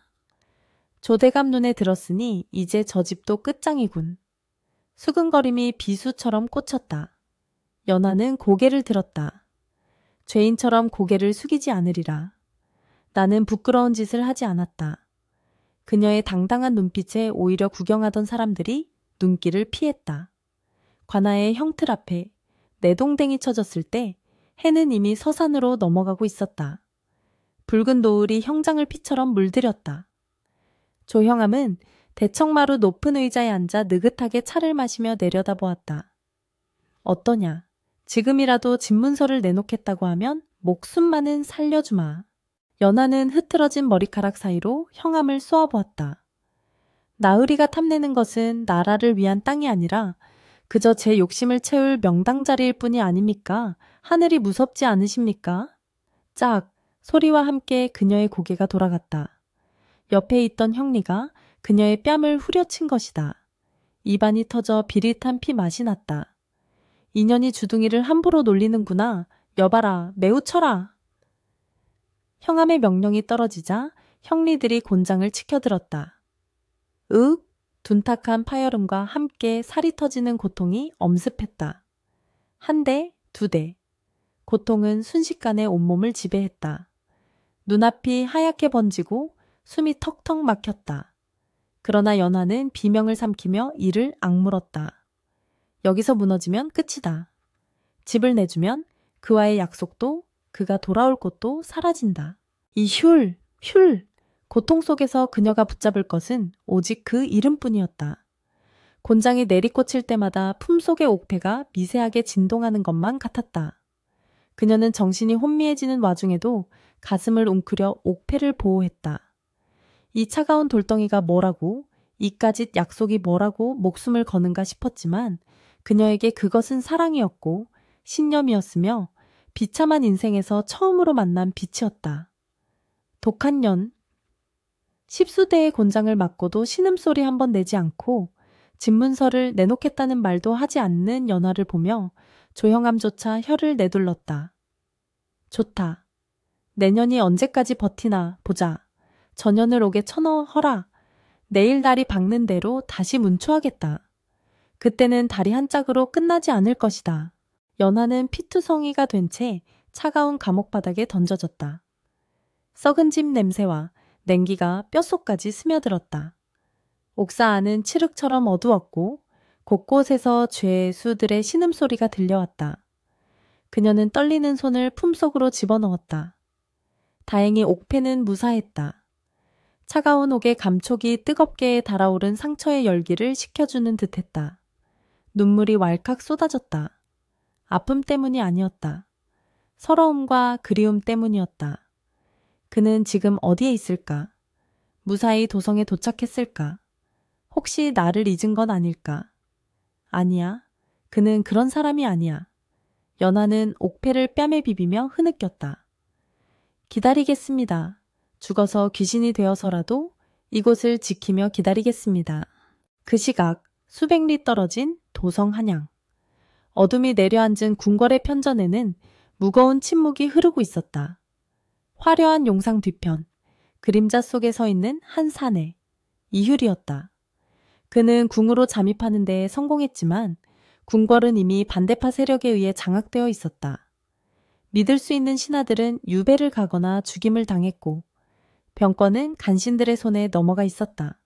조대감 눈에 들었으니 이제 저 집도 끝장이군. 수근거림이 비수처럼 꽂혔다. 연화는 고개를 들었다. 죄인처럼 고개를 숙이지 않으리라. 나는 부끄러운 짓을 하지 않았다. 그녀의 당당한 눈빛에 오히려 구경하던 사람들이 눈길을 피했다. 관아의 형틀 앞에 내동댕이 쳐졌을 때 해는 이미 서산으로 넘어가고 있었다. 붉은 노을이 형장을 피처럼 물들였다. 조형암은 대청마루 높은 의자에 앉아 느긋하게 차를 마시며 내려다보았다. 어떠냐? 지금이라도 집문서를 내놓겠다고 하면 목숨만은 살려주마. 연하는 흐트러진 머리카락 사이로 형암을 쏘아보았다. 나으리가 탐내는 것은 나라를 위한 땅이 아니라 그저 제 욕심을 채울 명당자리일 뿐이 아닙니까? 하늘이 무섭지 않으십니까? 짝! 소리와 함께 그녀의 고개가 돌아갔다. 옆에 있던 형리가 그녀의 뺨을 후려친 것이다. 입안이 터져 비릿한 피 맛이 났다. 인연이 주둥이를 함부로 놀리는구나. 여봐라, 매우 쳐라. 형암의 명령이 떨어지자 형리들이 곤장을 치켜들었다. 윽! 둔탁한 파열음과 함께 살이 터지는 고통이 엄습했다. 한 대, 두 대. 고통은 순식간에 온몸을 지배했다. 눈앞이 하얗게 번지고 숨이 턱턱 막혔다. 그러나 연하는 비명을 삼키며 이를 악물었다. 여기서 무너지면 끝이다. 집을 내주면 그와의 약속도 그가 돌아올 곳도 사라진다. 이 흉! 고통 속에서 그녀가 붙잡을 것은 오직 그 이름뿐이었다. 곤장이 내리꽂힐 때마다 품속의 옥패가 미세하게 진동하는 것만 같았다. 그녀는 정신이 혼미해지는 와중에도 가슴을 웅크려 옥패를 보호했다. 이 차가운 돌덩이가 뭐라고, 이까짓 약속이 뭐라고 목숨을 거는가 싶었지만 그녀에게 그것은 사랑이었고 신념이었으며 비참한 인생에서 처음으로 만난 빛이었다. 독한 년. 십수대의 곤장을 맞고도 신음소리 한 번 내지 않고 집문서를 내놓겠다는 말도 하지 않는 연화를 보며 조형암조차 혀를 내둘렀다. 좋다. 내년이 언제까지 버티나 보자. 전년을 옥에 쳐넣어라. 내일 달이 밝는 대로 다시 문초하겠다. 그때는 다리 한 짝으로 끝나지 않을 것이다. 연화는 피투성이가 된 채 차가운 감옥 바닥에 던져졌다. 썩은 집 냄새와 냉기가 뼛속까지 스며들었다. 옥사 안은 칠흑처럼 어두웠고 곳곳에서 죄수들의 신음소리가 들려왔다. 그녀는 떨리는 손을 품속으로 집어넣었다. 다행히 옥패는 무사했다. 차가운 옥의 감촉이 뜨겁게 달아오른 상처의 열기를 식혀주는 듯했다. 눈물이 왈칵 쏟아졌다. 아픔 때문이 아니었다. 서러움과 그리움 때문이었다. 그는 지금 어디에 있을까? 무사히 도성에 도착했을까? 혹시 나를 잊은 건 아닐까? 아니야. 그는 그런 사람이 아니야. 연하는 옥패를 뺨에 비비며 흐느꼈다. 기다리겠습니다. 죽어서 귀신이 되어서라도 이곳을 지키며 기다리겠습니다. 그 시각 수백 리 떨어진 도성 한양. 어둠이 내려앉은 궁궐의 편전에는 무거운 침묵이 흐르고 있었다. 화려한 용상 뒤편, 그림자 속에 서 있는 한 사내, 이휼이었다. 그는 궁으로 잠입하는 데 성공했지만 궁궐은 이미 반대파 세력에 의해 장악되어 있었다. 믿을 수 있는 신하들은 유배를 가거나 죽임을 당했고 병권은 간신들의 손에 넘어가 있었다.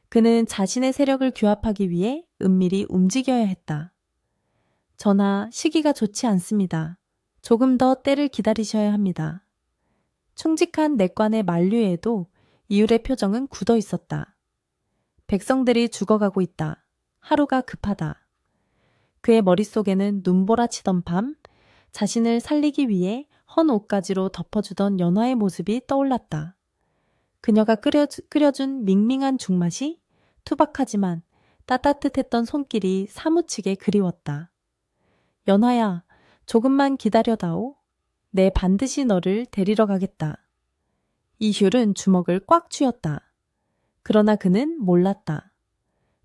그는 자신의 세력을 규합하기 위해 은밀히 움직여야 했다. 전하, 시기가 좋지 않습니다. 조금 더 때를 기다리셔야 합니다. 충직한 내관의 만류에도 이율의 표정은 굳어 있었다. 백성들이 죽어가고 있다. 하루가 급하다. 그의 머릿속에는 눈보라치던 밤, 자신을 살리기 위해 헌 옷가지로 덮어주던 연화의 모습이 떠올랐다. 그녀가 끓여준 밍밍한 죽맛이 투박하지만 따뜻했던 손길이 사무치게 그리웠다. 연화야, 조금만 기다려다오. 내 반드시 너를 데리러 가겠다. 이휼은 주먹을 꽉 쥐었다. 그러나 그는 몰랐다.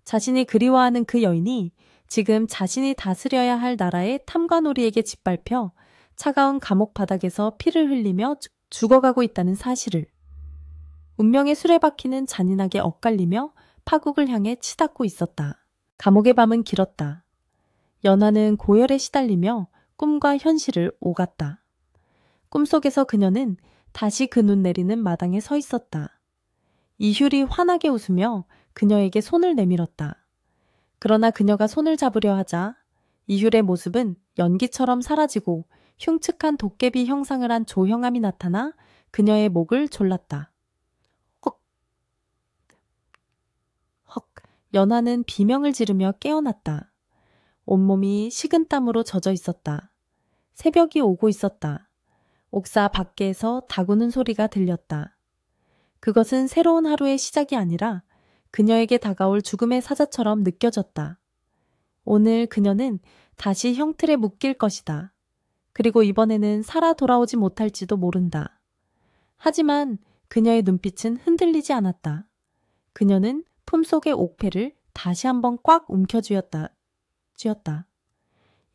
자신이 그리워하는 그 여인이 지금 자신이 다스려야 할 나라의 탐관오리에게 짓밟혀 차가운 감옥 바닥에서 피를 흘리며 죽어가고 있다는 사실을. 운명의 수레바퀴는 잔인하게 엇갈리며 파국을 향해 치닫고 있었다. 감옥의 밤은 길었다. 연화는 고열에 시달리며 꿈과 현실을 오갔다. 꿈속에서 그녀는 다시 그 눈 내리는 마당에 서 있었다. 이휼이 환하게 웃으며 그녀에게 손을 내밀었다. 그러나 그녀가 손을 잡으려 하자 이휼의 모습은 연기처럼 사라지고 흉측한 도깨비 형상을 한 조형암이 나타나 그녀의 목을 졸랐다. 헉! 헉! 연화는 비명을 지르며 깨어났다. 온몸이 식은땀으로 젖어 있었다. 새벽이 오고 있었다. 옥사 밖에서 다구는 소리가 들렸다. 그것은 새로운 하루의 시작이 아니라 그녀에게 다가올 죽음의 사자처럼 느껴졌다. 오늘 그녀는 다시 형틀에 묶일 것이다. 그리고 이번에는 살아 돌아오지 못할지도 모른다. 하지만 그녀의 눈빛은 흔들리지 않았다. 그녀는 품속의 옥패를 다시 한번 꽉 움켜쥐었다.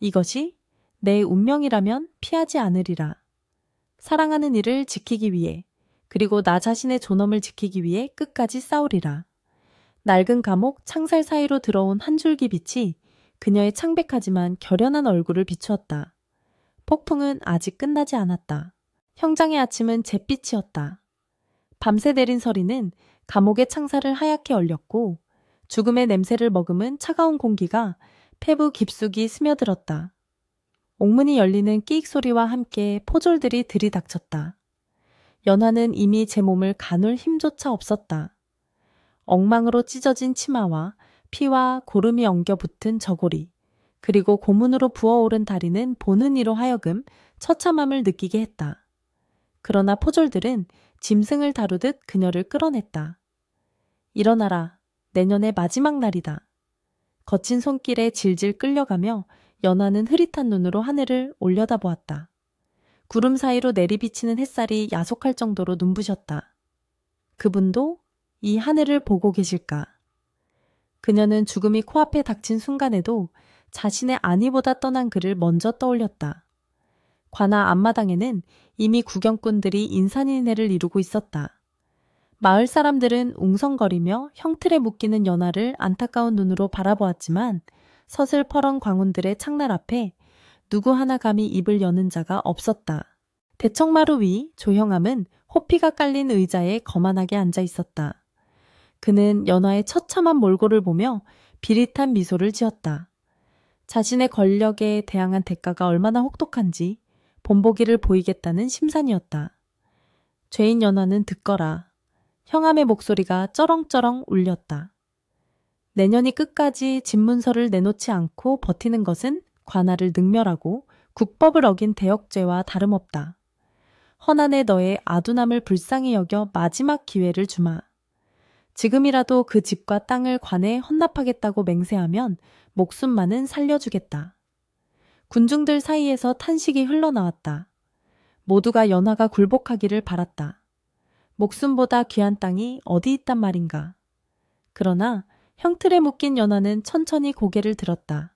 이것이 내 운명이라면 피하지 않으리라. 사랑하는 이를 지키기 위해, 그리고 나 자신의 존엄을 지키기 위해 끝까지 싸우리라. 낡은 감옥 창살 사이로 들어온 한 줄기 빛이 그녀의 창백하지만 결연한 얼굴을 비추었다. 폭풍은 아직 끝나지 않았다. 형장의 아침은 잿빛이었다. 밤새 내린 서리는 감옥의 창살을 하얗게 얼렸고 죽음의 냄새를 머금은 차가운 공기가 폐부 깊숙이 스며들었다. 옥문이 열리는 끼익 소리와 함께 포졸들이 들이닥쳤다. 연화는 이미 제 몸을 가눌 힘조차 없었다. 엉망으로 찢어진 치마와 피와 고름이 엉겨붙은 저고리, 그리고 고문으로 부어오른 다리는 보는 이로 하여금 처참함을 느끼게 했다. 그러나 포졸들은 짐승을 다루듯 그녀를 끌어냈다. 일어나라. 내년의 마지막 날이다. 거친 손길에 질질 끌려가며 연화는 흐릿한 눈으로 하늘을 올려다보았다. 구름 사이로 내리비치는 햇살이 야속할 정도로 눈부셨다. 그분도 이 하늘을 보고 계실까? 그녀는 죽음이 코앞에 닥친 순간에도 자신의 안위보다 떠난 그를 먼저 떠올렸다. 관아 앞마당에는 이미 구경꾼들이 인산인해를 이루고 있었다. 마을 사람들은 웅성거리며 형틀에 묶이는 연화를 안타까운 눈으로 바라보았지만 서슬퍼런 광운들의 창날 앞에 누구 하나 감히 입을 여는 자가 없었다. 대청마루 위 조형암은 호피가 깔린 의자에 거만하게 앉아 있었다. 그는 연화의 처참한 몰골을 보며 비릿한 미소를 지었다. 자신의 권력에 대항한 대가가 얼마나 혹독한지 본보기를 보이겠다는 심산이었다. 죄인 연화는 듣거라. 형암의 목소리가 쩌렁쩌렁 울렸다. 내년이 끝까지 집문서를 내놓지 않고 버티는 것은 관아를 능멸하고 국법을 어긴 대역죄와 다름없다. 헌안에 너의 아둔함을 불쌍히 여겨 마지막 기회를 주마. 지금이라도 그 집과 땅을 관에 헌납하겠다고 맹세하면 목숨만은 살려주겠다. 군중들 사이에서 탄식이 흘러나왔다. 모두가 연화가 굴복하기를 바랐다. 목숨보다 귀한 땅이 어디 있단 말인가. 그러나 형틀에 묶인 연화는 천천히 고개를 들었다.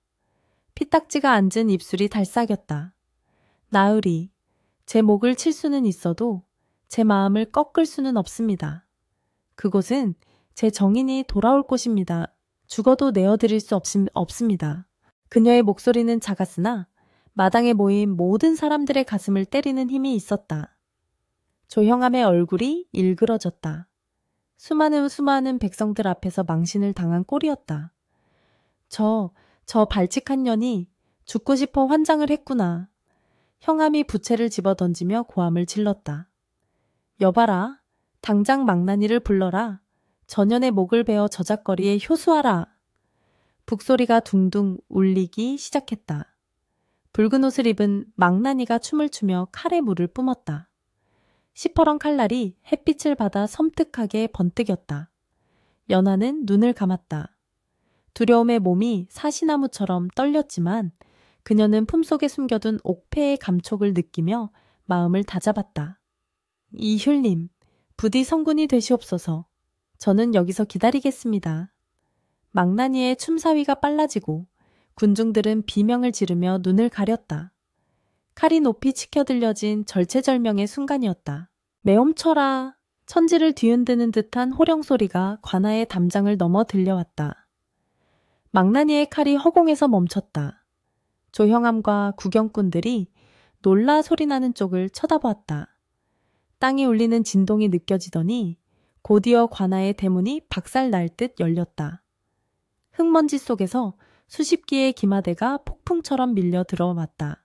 피딱지가 앉은 입술이 달싹였다. 나으리, 제 목을 칠 수는 있어도 제 마음을 꺾을 수는 없습니다. 그곳은 제 정인이 돌아올 곳입니다. 죽어도 내어드릴 수 없습니다. 그녀의 목소리는 작았으나 마당에 모인 모든 사람들의 가슴을 때리는 힘이 있었다. 조형암의 얼굴이 일그러졌다. 수많은 백성들 앞에서 망신을 당한 꼴이었다. 저 발칙한 년이 죽고 싶어 환장을 했구나. 형암이 부채를 집어던지며 고함을 질렀다. 여봐라. 당장 망나니를 불러라. 전년의 목을 베어 저작거리에 효수하라. 북소리가 둥둥 울리기 시작했다. 붉은 옷을 입은 망나니가 춤을 추며 칼에 물을 뿜었다. 시퍼런 칼날이 햇빛을 받아 섬뜩하게 번뜩였다. 연화는 눈을 감았다. 두려움에 몸이 사시나무처럼 떨렸지만 그녀는 품속에 숨겨둔 옥패의 감촉을 느끼며 마음을 다잡았다. 이휼님, 부디 성군이 되시옵소서. 저는 여기서 기다리겠습니다. 망나니의 춤사위가 빨라지고 군중들은 비명을 지르며 눈을 가렸다. 칼이 높이 치켜들려진 절체절명의 순간이었다. 매엄쳐라. 천지를 뒤흔드는 듯한 호령소리가 관아의 담장을 넘어 들려왔다. 망나니의 칼이 허공에서 멈췄다. 조형암과 구경꾼들이 놀라 소리나는 쪽을 쳐다보았다. 땅이 울리는 진동이 느껴지더니 곧이어 관아의 대문이 박살날 듯 열렸다. 흙먼지 속에서 수십 기의 기마대가 폭풍처럼 밀려 들어왔다.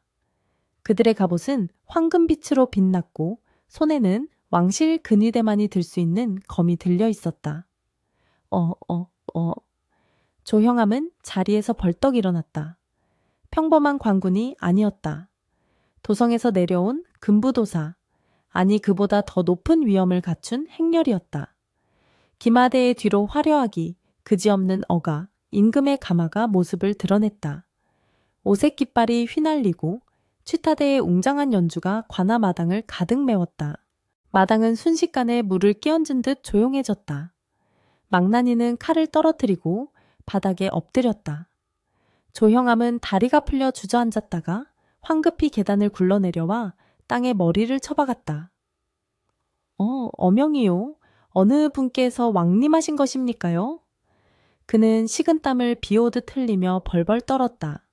그들의 갑옷은 황금빛으로 빛났고 손에는 왕실 근위대만이 들 수 있는 검이 들려 있었다. 조형암은 자리에서 벌떡 일어났다. 평범한 관군이 아니었다. 도성에서 내려온 금부도사, 아니 그보다 더 높은 위엄을 갖춘 행렬이었다. 기마대의 뒤로 화려하기 그지없는 어가, 임금의 가마가 모습을 드러냈다. 오색 깃발이 휘날리고 취타대의 웅장한 연주가 관아 마당을 가득 메웠다. 마당은 순식간에 물을 끼얹은 듯 조용해졌다. 망나니는 칼을 떨어뜨리고 바닥에 엎드렸다. 조형암은 다리가 풀려 주저앉았다가 황급히 계단을 굴러내려와 땅에 머리를 쳐박았다. 어명이요. 어느 분께서 왕림하신 것입니까요? 그는 식은땀을 비오듯 흘리며 벌벌 떨었다.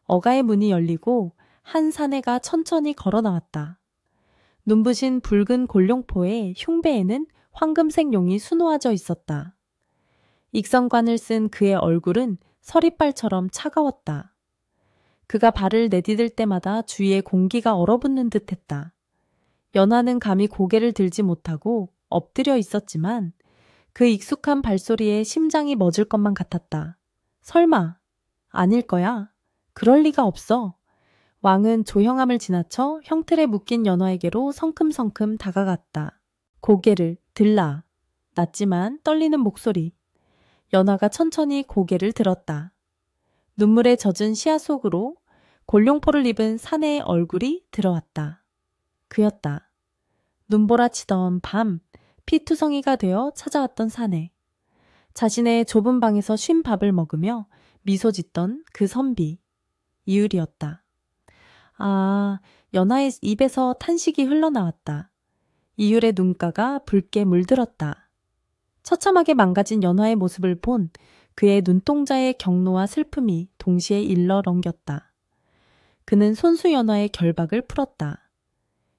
어가의 문이 열리고 한 사내가 천천히 걸어 나왔다. 눈부신 붉은 골룡포에 흉배에는 황금색 용이 수놓아져 있었다. 익성관을 쓴 그의 얼굴은 서리빨처럼 차가웠다. 그가 발을 내디딜 때마다 주위에 공기가 얼어붙는 듯했다. 연하는 감히 고개를 들지 못하고 엎드려 있었지만 그 익숙한 발소리에 심장이 멎을 것만 같았다. 설마, 아닐 거야. 그럴 리가 없어. 왕은 조형암을 지나쳐 형틀에 묶인 연화에게로 성큼성큼 다가갔다. 고개를 들라. 낮지만 떨리는 목소리. 연화가 천천히 고개를 들었다. 눈물에 젖은 시야 속으로 골룡포를 입은 사내의 얼굴이 들어왔다. 그였다. 눈보라치던 밤, 피투성이가 되어 찾아왔던 사내. 자신의 좁은 방에서 쉰 밥을 먹으며 미소 짓던 그 선비. 이율이었다. 연하의 입에서 탄식이 흘러나왔다. 이율의 눈가가 붉게 물들었다. 처참하게 망가진 연하의 모습을 본 그의 눈동자의 경로와 슬픔이 동시에 일러렁겼다. 그는 손수 연하의 결박을 풀었다.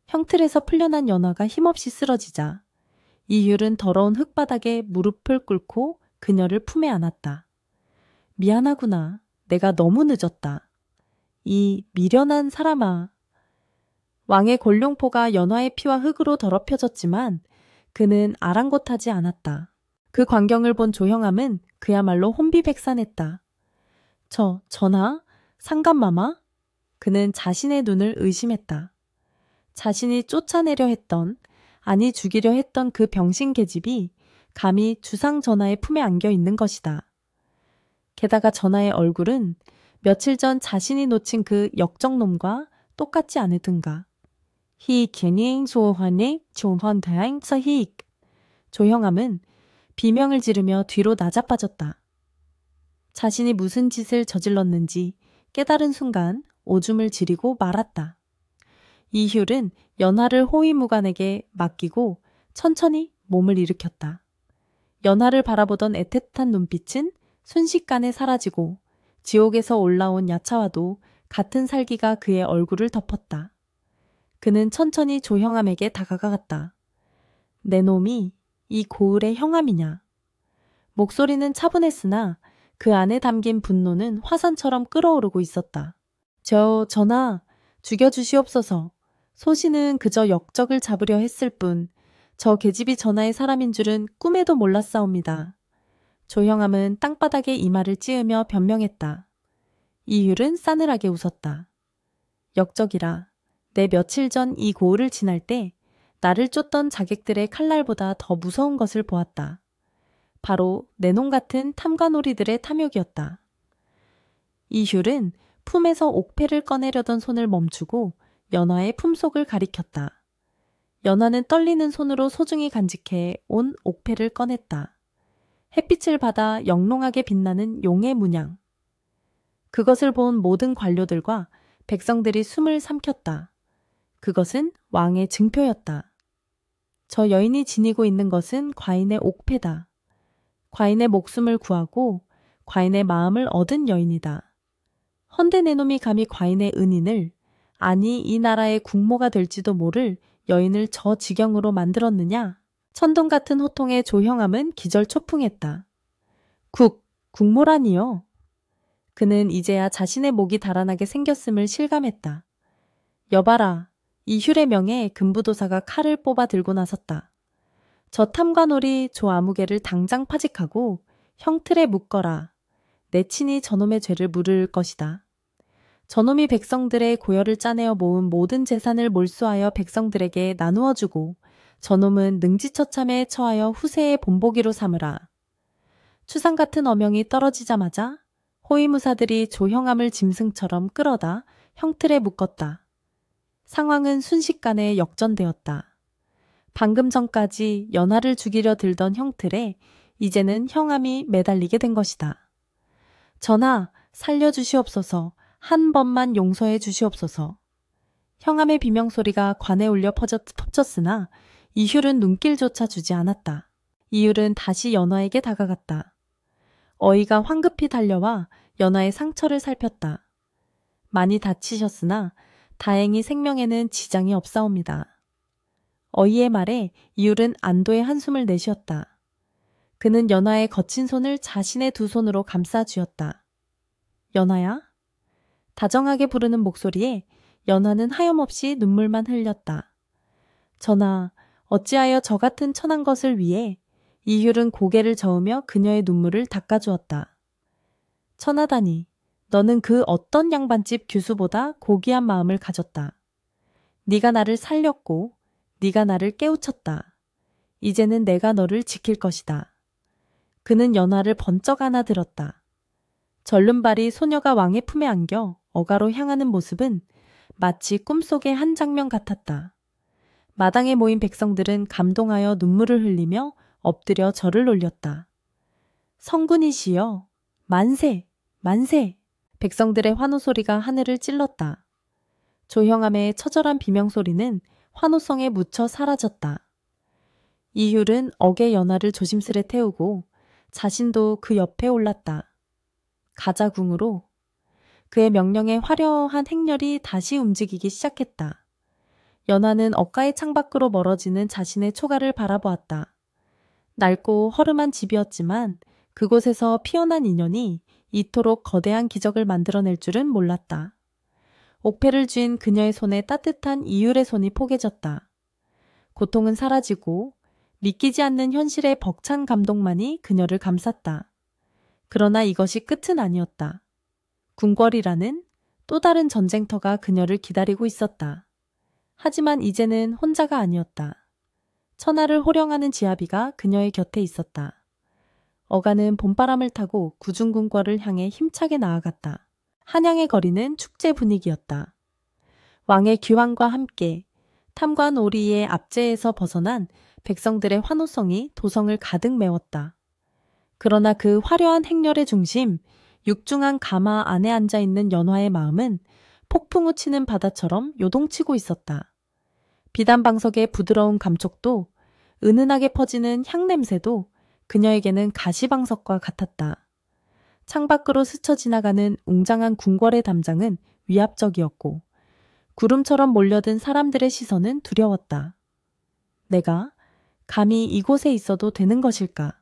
형틀에서 풀려난 연하가 힘없이 쓰러지자 이율은 더러운 흙바닥에 무릎을 꿇고 그녀를 품에 안았다. 미안하구나. 내가 너무 늦었다. 이 미련한 사람아. 왕의 골룡포가 연화의 피와 흙으로 더럽혀졌지만 그는 아랑곳하지 않았다. 그 광경을 본 조형암은 그야말로 혼비백산했다. 전하? 상감마마? 그는 자신의 눈을 의심했다. 자신이 쫓아내려 했던, 아니 죽이려 했던 그 병신 계집이 감히 주상 전하의 품에 안겨 있는 것이다. 게다가 전하의 얼굴은 며칠 전 자신이 놓친 그 역적놈과 똑같지 않으든가. 히 견잉 소환의 조헌다잉 서익. 조형암은 비명을 지르며 뒤로 나자빠졌다. 자신이 무슨 짓을 저질렀는지 깨달은 순간 오줌을 지리고 말았다. 이휴는 연하를 호위무관에게 맡기고 천천히 몸을 일으켰다. 연하를 바라보던 애틋한 눈빛은 순식간에 사라지고 지옥에서 올라온 야차와도 같은 살기가 그의 얼굴을 덮었다. 그는 천천히 조형암에게 다가갔다. 내 놈이 이 고을의 형암이냐. 목소리는 차분했으나 그 안에 담긴 분노는 화산처럼 끓어오르고 있었다. 전하, 죽여주시옵소서. 소신은 그저 역적을 잡으려 했을 뿐 저 계집이 전하의 사람인 줄은 꿈에도 몰랐사옵니다. 조형암은 땅바닥에 이마를 찌으며 변명했다. 이율은 싸늘하게 웃었다. 역적이라. 내 며칠 전 이 고을을 지날 때 나를 쫓던 자객들의 칼날보다 더 무서운 것을 보았다. 바로 내 놈 같은 탐관오리들의 탐욕이었다. 이율은 품에서 옥패를 꺼내려던 손을 멈추고 연화의 품속을 가리켰다. 연화는 떨리는 손으로 소중히 간직해 온 옥패를 꺼냈다. 햇빛을 받아 영롱하게 빛나는 용의 문양. 그것을 본 모든 관료들과 백성들이 숨을 삼켰다. 그것은 왕의 증표였다. 저 여인이 지니고 있는 것은 과인의 옥패다. 과인의 목숨을 구하고 과인의 마음을 얻은 여인이다. 헌데 내놈이 감히 과인의 은인을, 아니 이 나라의 국모가 될지도 모를 여인을 저 지경으로 만들었느냐? 천둥 같은 호통에 조형암은 기절초풍했다. 국모라니요. 그는 이제야 자신의 목이 달아나게 생겼음을 실감했다. 여봐라, 이 휼의 명에 금부도사가 칼을 뽑아 들고 나섰다. 저 탐관오리 조 아무개를 당장 파직하고 형틀에 묶어라. 내 친히 저놈의 죄를 물을 것이다. 저놈이 백성들의 고열을 짜내어 모은 모든 재산을 몰수하여 백성들에게 나누어주고 저놈은 능지처참에 처하여 후세의 본보기로 삼으라. 추상 같은 어명이 떨어지자마자 호위무사들이 조형암을 짐승처럼 끌어다 형틀에 묶었다. 상황은 순식간에 역전되었다. 방금 전까지 연화를 죽이려 들던 형틀에 이제는 형암이 매달리게 된 것이다. 전하, 살려주시옵소서. 한 번만 용서해 주시옵소서. 형암의 비명소리가 관에 울려 퍼졌으나 이휼은 눈길조차 주지 않았다. 이휼은 다시 연화에게 다가갔다. 어이가 황급히 달려와 연화의 상처를 살폈다. 많이 다치셨으나 다행히 생명에는 지장이 없사옵니다. 어이의 말에 이휼은 안도의 한숨을 내쉬었다. 그는 연화의 거친 손을 자신의 두 손으로 감싸 쥐었다. 연화야? 다정하게 부르는 목소리에 연화는 하염없이 눈물만 흘렸다. 전하, 어찌하여 저 같은 천한 것을 위해 이휼은 고개를 저으며 그녀의 눈물을 닦아주었다. 천하다니, 너는 그 어떤 양반집 규수보다 고귀한 마음을 가졌다. 네가 나를 살렸고 네가 나를 깨우쳤다. 이제는 내가 너를 지킬 것이다. 그는 연화를 번쩍 안아들었다. 절름발이 소녀가 왕의 품에 안겨 어가로 향하는 모습은 마치 꿈속의 한 장면 같았다. 마당에 모인 백성들은 감동하여 눈물을 흘리며 엎드려 절을 올렸다. 성군이시여, 만세, 만세! 백성들의 환호 소리가 하늘을 찔렀다. 조형암의 처절한 비명소리는 환호성에 묻혀 사라졌다. 이휼은 억의 연화를 조심스레 태우고 자신도 그 옆에 올랐다. 가자궁으로. 그의 명령에 화려한 행렬이 다시 움직이기 시작했다. 연화는 억가의 창밖으로 멀어지는 자신의 초가를 바라보았다. 낡고 허름한 집이었지만 그곳에서 피어난 인연이 이토록 거대한 기적을 만들어낼 줄은 몰랐다. 옥패를 쥔 그녀의 손에 따뜻한 이휼의 손이 포개졌다. 고통은 사라지고 믿기지 않는 현실의 벅찬 감동만이 그녀를 감쌌다. 그러나 이것이 끝은 아니었다. 궁궐이라는 또 다른 전쟁터가 그녀를 기다리고 있었다. 하지만 이제는 혼자가 아니었다. 천하를 호령하는 지아비가 그녀의 곁에 있었다. 어가는 봄바람을 타고 구중궁궐을 향해 힘차게 나아갔다. 한양의 거리는 축제 분위기였다. 왕의 귀환과 함께 탐관 오리의 압제에서 벗어난 백성들의 환호성이 도성을 가득 메웠다. 그러나 그 화려한 행렬의 중심, 육중한 가마 안에 앉아있는 연화의 마음은 폭풍우 치는 바다처럼 요동치고 있었다. 비단방석의 부드러운 감촉도 은은하게 퍼지는 향냄새도 그녀에게는 가시방석과 같았다. 창밖으로 스쳐 지나가는 웅장한 궁궐의 담장은 위압적이었고 구름처럼 몰려든 사람들의 시선은 두려웠다. 내가 감히 이곳에 있어도 되는 것일까?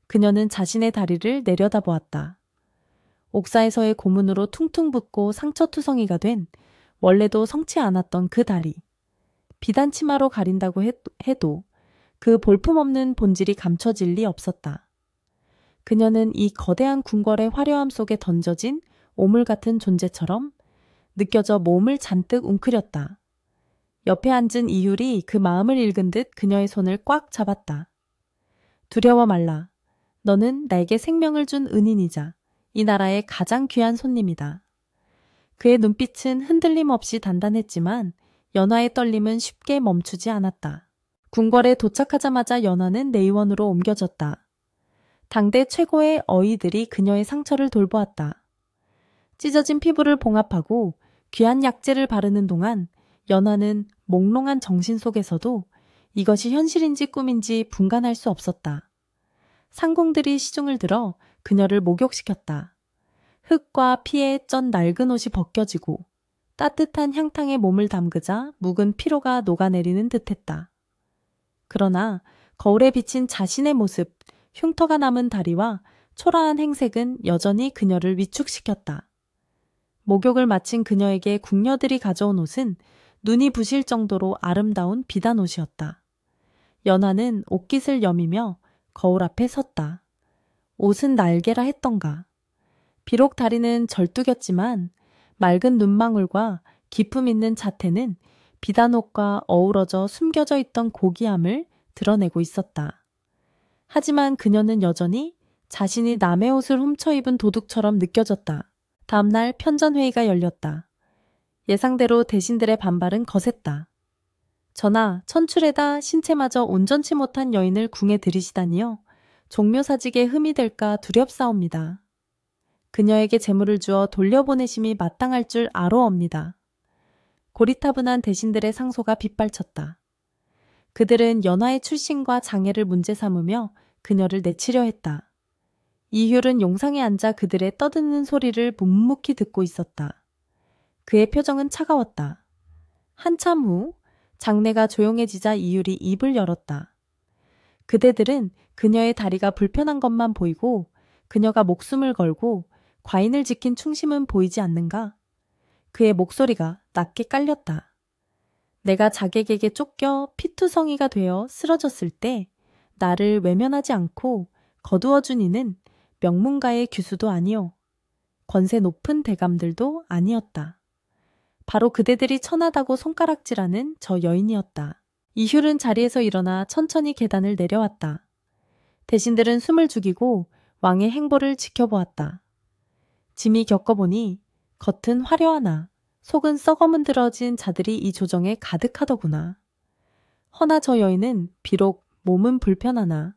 그녀는 자신의 다리를 내려다보았다. 옥사에서의 고문으로 퉁퉁 붓고 상처투성이가 된 원래도 성치 않았던 그 다리. 비단 치마로 가린다고 해도 그 볼품없는 본질이 감춰질 리 없었다. 그녀는 이 거대한 궁궐의 화려함 속에 던져진 오물 같은 존재처럼 느껴져 몸을 잔뜩 웅크렸다. 옆에 앉은 이휼이 그 마음을 읽은 듯 그녀의 손을 꽉 잡았다. 두려워 말라. 너는 나에게 생명을 준 은인이자 이 나라의 가장 귀한 손님이다. 그의 눈빛은 흔들림 없이 단단했지만 연화의 떨림은 쉽게 멈추지 않았다. 궁궐에 도착하자마자 연화는 내의원으로 옮겨졌다. 당대 최고의 어이들이 그녀의 상처를 돌보았다. 찢어진 피부를 봉합하고 귀한 약재를 바르는 동안 연화는 몽롱한 정신 속에서도 이것이 현실인지 꿈인지 분간할 수 없었다. 상궁들이 시중을 들어 그녀를 목욕시켰다. 흙과 피에 쩐 낡은 옷이 벗겨지고 따뜻한 향탕에 몸을 담그자 묵은 피로가 녹아내리는 듯했다. 그러나 거울에 비친 자신의 모습, 흉터가 남은 다리와 초라한 행색은 여전히 그녀를 위축시켰다. 목욕을 마친 그녀에게 궁녀들이 가져온 옷은 눈이 부실 정도로 아름다운 비단 옷이었다. 연화는 옷깃을 여미며 거울 앞에 섰다. 옷은 날개라 했던가. 비록 다리는 절뚝였지만 맑은 눈망울과 기품 있는 자태는 비단옷과 어우러져 숨겨져 있던 고귀함을 드러내고 있었다. 하지만 그녀는 여전히 자신이 남의 옷을 훔쳐 입은 도둑처럼 느껴졌다. 다음날 편전회의가 열렸다. 예상대로 대신들의 반발은 거셌다. 전하, 천출에다 신체마저 온전치 못한 여인을 궁에 들이시다니요. 종묘사직에 흠이 될까 두렵사옵니다. 그녀에게 재물을 주어 돌려보내심이 마땅할 줄 아로옵니다. 고리타분한 대신들의 상소가 빗발쳤다. 그들은 연화의 출신과 장애를 문제 삼으며 그녀를 내치려 했다. 이휼은 용상에 앉아 그들의 떠드는 소리를 묵묵히 듣고 있었다. 그의 표정은 차가웠다. 한참 후 장내가 조용해지자 이휼이 입을 열었다. 그대들은 그녀의 다리가 불편한 것만 보이고 그녀가 목숨을 걸고 과인을 지킨 충심은 보이지 않는가? 그의 목소리가 낮게 깔렸다. 내가 자객에게 쫓겨 피투성이가 되어 쓰러졌을 때 나를 외면하지 않고 거두어준 이는 명문가의 규수도 아니오. 권세 높은 대감들도 아니었다. 바로 그대들이 천하다고 손가락질하는 저 여인이었다. 이휼은 자리에서 일어나 천천히 계단을 내려왔다. 대신들은 숨을 죽이고 왕의 행보를 지켜보았다. 짐이 겪어보니 겉은 화려하나 속은 썩어문드러진 자들이 이 조정에 가득하더구나. 허나 저 여인은 비록 몸은 불편하나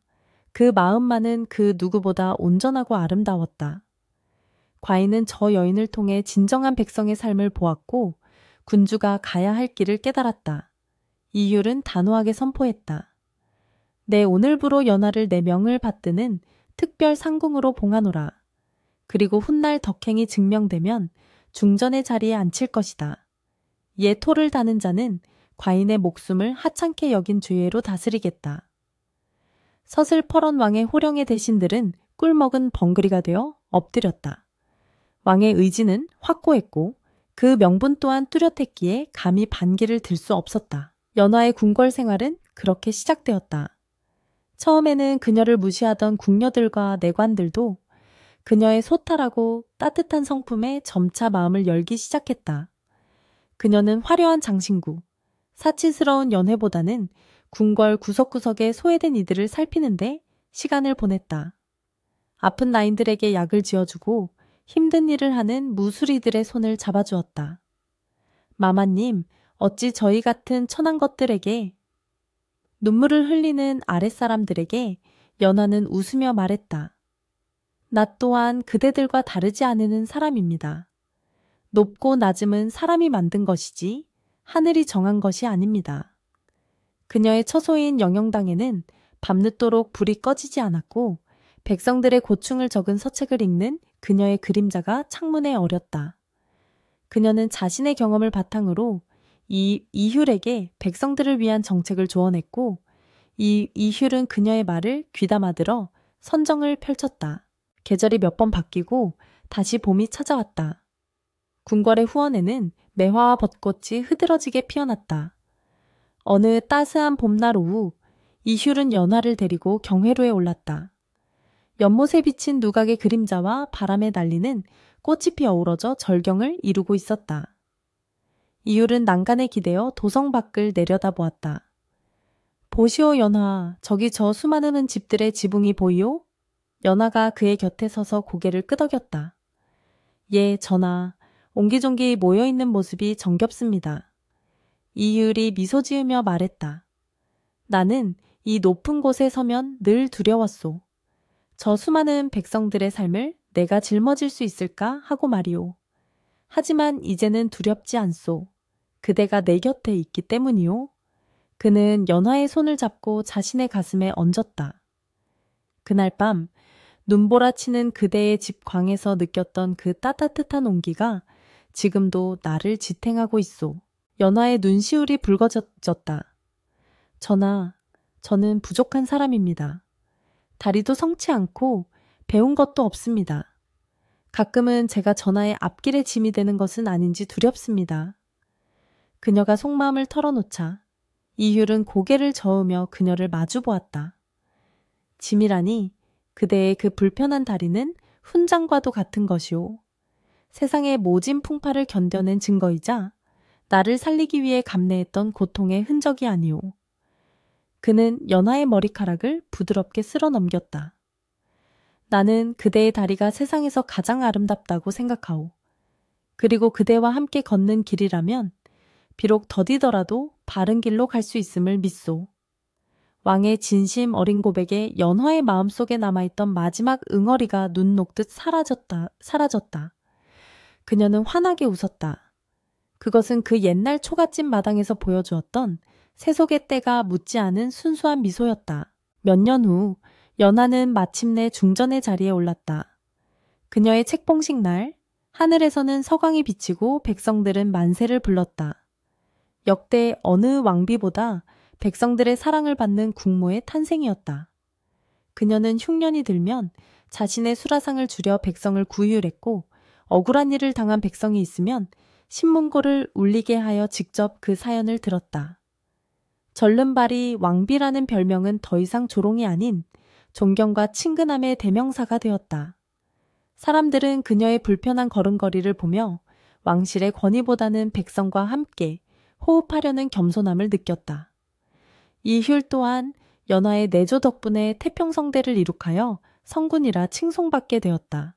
그 마음만은 그 누구보다 온전하고 아름다웠다. 과인은 저 여인을 통해 진정한 백성의 삶을 보았고 군주가 가야 할 길을 깨달았다. 이휼은 단호하게 선포했다. 내 오늘부로 연화를 내 명을 받드는 특별 상궁으로 봉하노라. 그리고 훗날 덕행이 증명되면 중전의 자리에 앉힐 것이다. 이에 토를 다는 자는 과인의 목숨을 하찮게 여긴 죄로 다스리겠다. 서슬퍼런 왕의 호령의 대신들은 꿀먹은 벙그리가 되어 엎드렸다. 왕의 의지는 확고했고 그 명분 또한 뚜렷했기에 감히 반기를 들 수 없었다. 연화의 궁궐 생활은 그렇게 시작되었다. 처음에는 그녀를 무시하던 궁녀들과 내관들도 그녀의 소탈하고 따뜻한 성품에 점차 마음을 열기 시작했다. 그녀는 화려한 장신구, 사치스러운 연회보다는 궁궐 구석구석에 소외된 이들을 살피는데 시간을 보냈다. 아픈 나인들에게 약을 지어주고 힘든 일을 하는 무수리들의 손을 잡아주었다. 마마님, 어찌 저희 같은 천한 것들에게 눈물을 흘리는 아랫사람들에게 연화는 웃으며 말했다. 나 또한 그대들과 다르지 않은 사람입니다. 높고 낮음은 사람이 만든 것이지 하늘이 정한 것이 아닙니다. 그녀의 처소인 영영당에는 밤늦도록 불이 꺼지지 않았고 백성들의 고충을 적은 서책을 읽는 그녀의 그림자가 창문에 어렸다. 그녀는 자신의 경험을 바탕으로 이휼에게 백성들을 위한 정책을 조언했고 이휼은 그녀의 말을 귀담아 들어 선정을 펼쳤다. 계절이 몇 번 바뀌고 다시 봄이 찾아왔다. 궁궐의 후원에는 매화와 벚꽃이 흐드러지게 피어났다. 어느 따스한 봄날 오후 이휼은 연화를 데리고 경회로에 올랐다. 연못에 비친 누각의 그림자와 바람에 날리는 꽃잎이 어우러져 절경을 이루고 있었다. 이휼은 난간에 기대어 도성 밖을 내려다보았다. 보시오 연화, 저기 저 수많은 집들의 지붕이 보이오? 연화가 그의 곁에 서서 고개를 끄덕였다. 예, 전하, 옹기종기 모여있는 모습이 정겹습니다. 이유리 미소 지으며 말했다. 나는 이 높은 곳에 서면 늘 두려웠소. 저 수많은 백성들의 삶을 내가 짊어질 수 있을까 하고 말이오. 하지만 이제는 두렵지 않소. 그대가 내 곁에 있기 때문이오. 그는 연화의 손을 잡고 자신의 가슴에 얹었다. 그날 밤 눈보라치는 그대의 집 광에서 느꼈던 그 따뜻한 온기가 지금도 나를 지탱하고 있소. 연화의 눈시울이 붉어졌다. 전하, 저는 부족한 사람입니다. 다리도 성치 않고 배운 것도 없습니다. 가끔은 제가 전하의 앞길에 짐이 되는 것은 아닌지 두렵습니다. 그녀가 속마음을 털어놓자 이휼은 고개를 저으며 그녀를 마주보았다. 짐이라니 그대의 그 불편한 다리는 훈장과도 같은 것이오. 세상의 모진 풍파를 견뎌낸 증거이자 나를 살리기 위해 감내했던 고통의 흔적이 아니오. 그는 연화의 머리카락을 부드럽게 쓸어 넘겼다. 나는 그대의 다리가 세상에서 가장 아름답다고 생각하오. 그리고 그대와 함께 걷는 길이라면 비록 더디더라도 바른 길로 갈 수 있음을 믿소. 왕의 진심 어린 고백에 연화의 마음속에 남아있던 마지막 응어리가 눈 녹듯 사라졌다. 그녀는 환하게 웃었다. 그것은 그 옛날 초가집 마당에서 보여주었던 세속의 때가 묻지 않은 순수한 미소였다. 몇 년 후 연화는 마침내 중전의 자리에 올랐다. 그녀의 책봉식 날 하늘에서는 서광이 비치고 백성들은 만세를 불렀다. 역대 어느 왕비보다 백성들의 사랑을 받는 국모의 탄생이었다. 그녀는 흉년이 들면 자신의 수라상을 줄여 백성을 구휼했고 억울한 일을 당한 백성이 있으면 신문고를 울리게 하여 직접 그 사연을 들었다. 절름발이 왕비라는 별명은 더 이상 조롱이 아닌 존경과 친근함의 대명사가 되었다. 사람들은 그녀의 불편한 걸음걸이를 보며 왕실의 권위보다는 백성과 함께 호흡하려는 겸손함을 느꼈다. 이휼 또한 연화의 내조 덕분에 태평성대를 이룩하여 성군이라 칭송받게 되었다.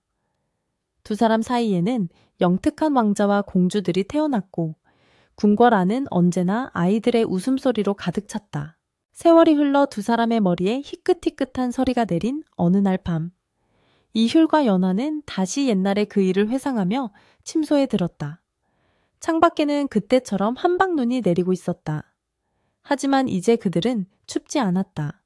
두 사람 사이에는 영특한 왕자와 공주들이 태어났고 궁궐 안은 언제나 아이들의 웃음소리로 가득 찼다. 세월이 흘러 두 사람의 머리에 희끗희끗한 서리가 내린 어느 날 밤, 이휼과 연화는 다시 옛날의 그 일을 회상하며 침소에 들었다. 창밖에는 그때처럼 한방눈이 내리고 있었다. 하지만 이제 그들은 춥지 않았다.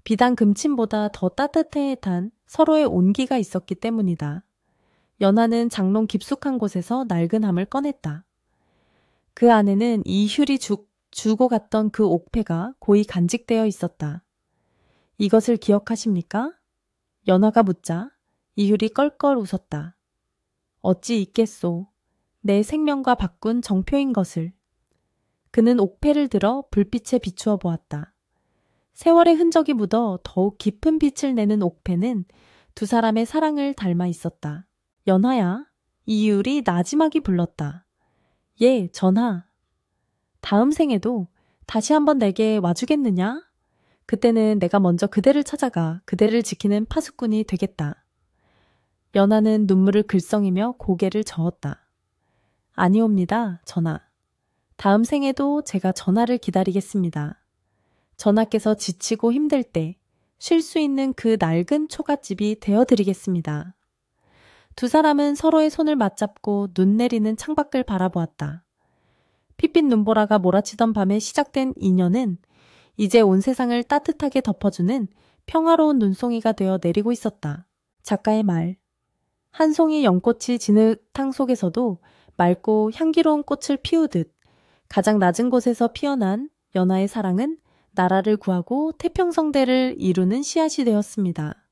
비단 금침보다 더 따뜻한 서로의 온기가 있었기 때문이다. 연화는 장롱 깊숙한 곳에서 낡은함을 꺼냈다. 그 안에는 이휼이 주고 갔던 그 옥패가 고이 간직되어 있었다. 이것을 기억하십니까? 연화가 묻자 이휼이 껄껄 웃었다. 어찌 있겠소. 내 생명과 바꾼 정표인 것을. 그는 옥패를 들어 불빛에 비추어 보았다. 세월의 흔적이 묻어 더욱 깊은 빛을 내는 옥패는 두 사람의 사랑을 닮아 있었다. 연화야, 이휼이 나지막이 불렀다. 예, 전하. 다음 생에도 다시 한번 내게 와주겠느냐? 그때는 내가 먼저 그대를 찾아가 그대를 지키는 파수꾼이 되겠다. 연화는 눈물을 글썽이며 고개를 저었다. 아니옵니다, 전하. 다음 생에도 제가 전하를 기다리겠습니다. 전하께서 지치고 힘들 때 쉴 수 있는 그 낡은 초가집이 되어드리겠습니다. 두 사람은 서로의 손을 맞잡고 눈 내리는 창밖을 바라보았다. 핏빛 눈보라가 몰아치던 밤에 시작된 인연은 이제 온 세상을 따뜻하게 덮어주는 평화로운 눈송이가 되어 내리고 있었다. 작가의 말. 한 송이 연꽃이 진흙탕 속에서도 맑고 향기로운 꽃을 피우듯 가장 낮은 곳에서 피어난 연화의 사랑은 나라를 구하고 태평성대를 이루는 씨앗이 되었습니다.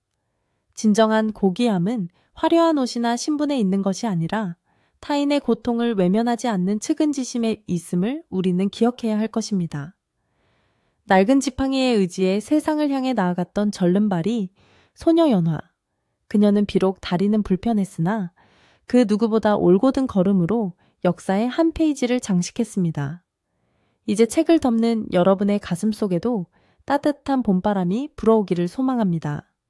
진정한 고귀함은 화려한 옷이나 신분에 있는 것이 아니라 타인의 고통을 외면하지 않는 측은지심에 있음을 우리는 기억해야 할 것입니다. 낡은 지팡이의 의지에 세상을 향해 나아갔던 절름발이 소녀 연화. 그녀는 비록 다리는 불편했으나 그 누구보다 올곧은 걸음으로 역사의 한 페이지를 장식했습니다. 이제 책을 덮는 여러분의 가슴 속에도 따뜻한 봄바람이 불어오기를 소망합니다.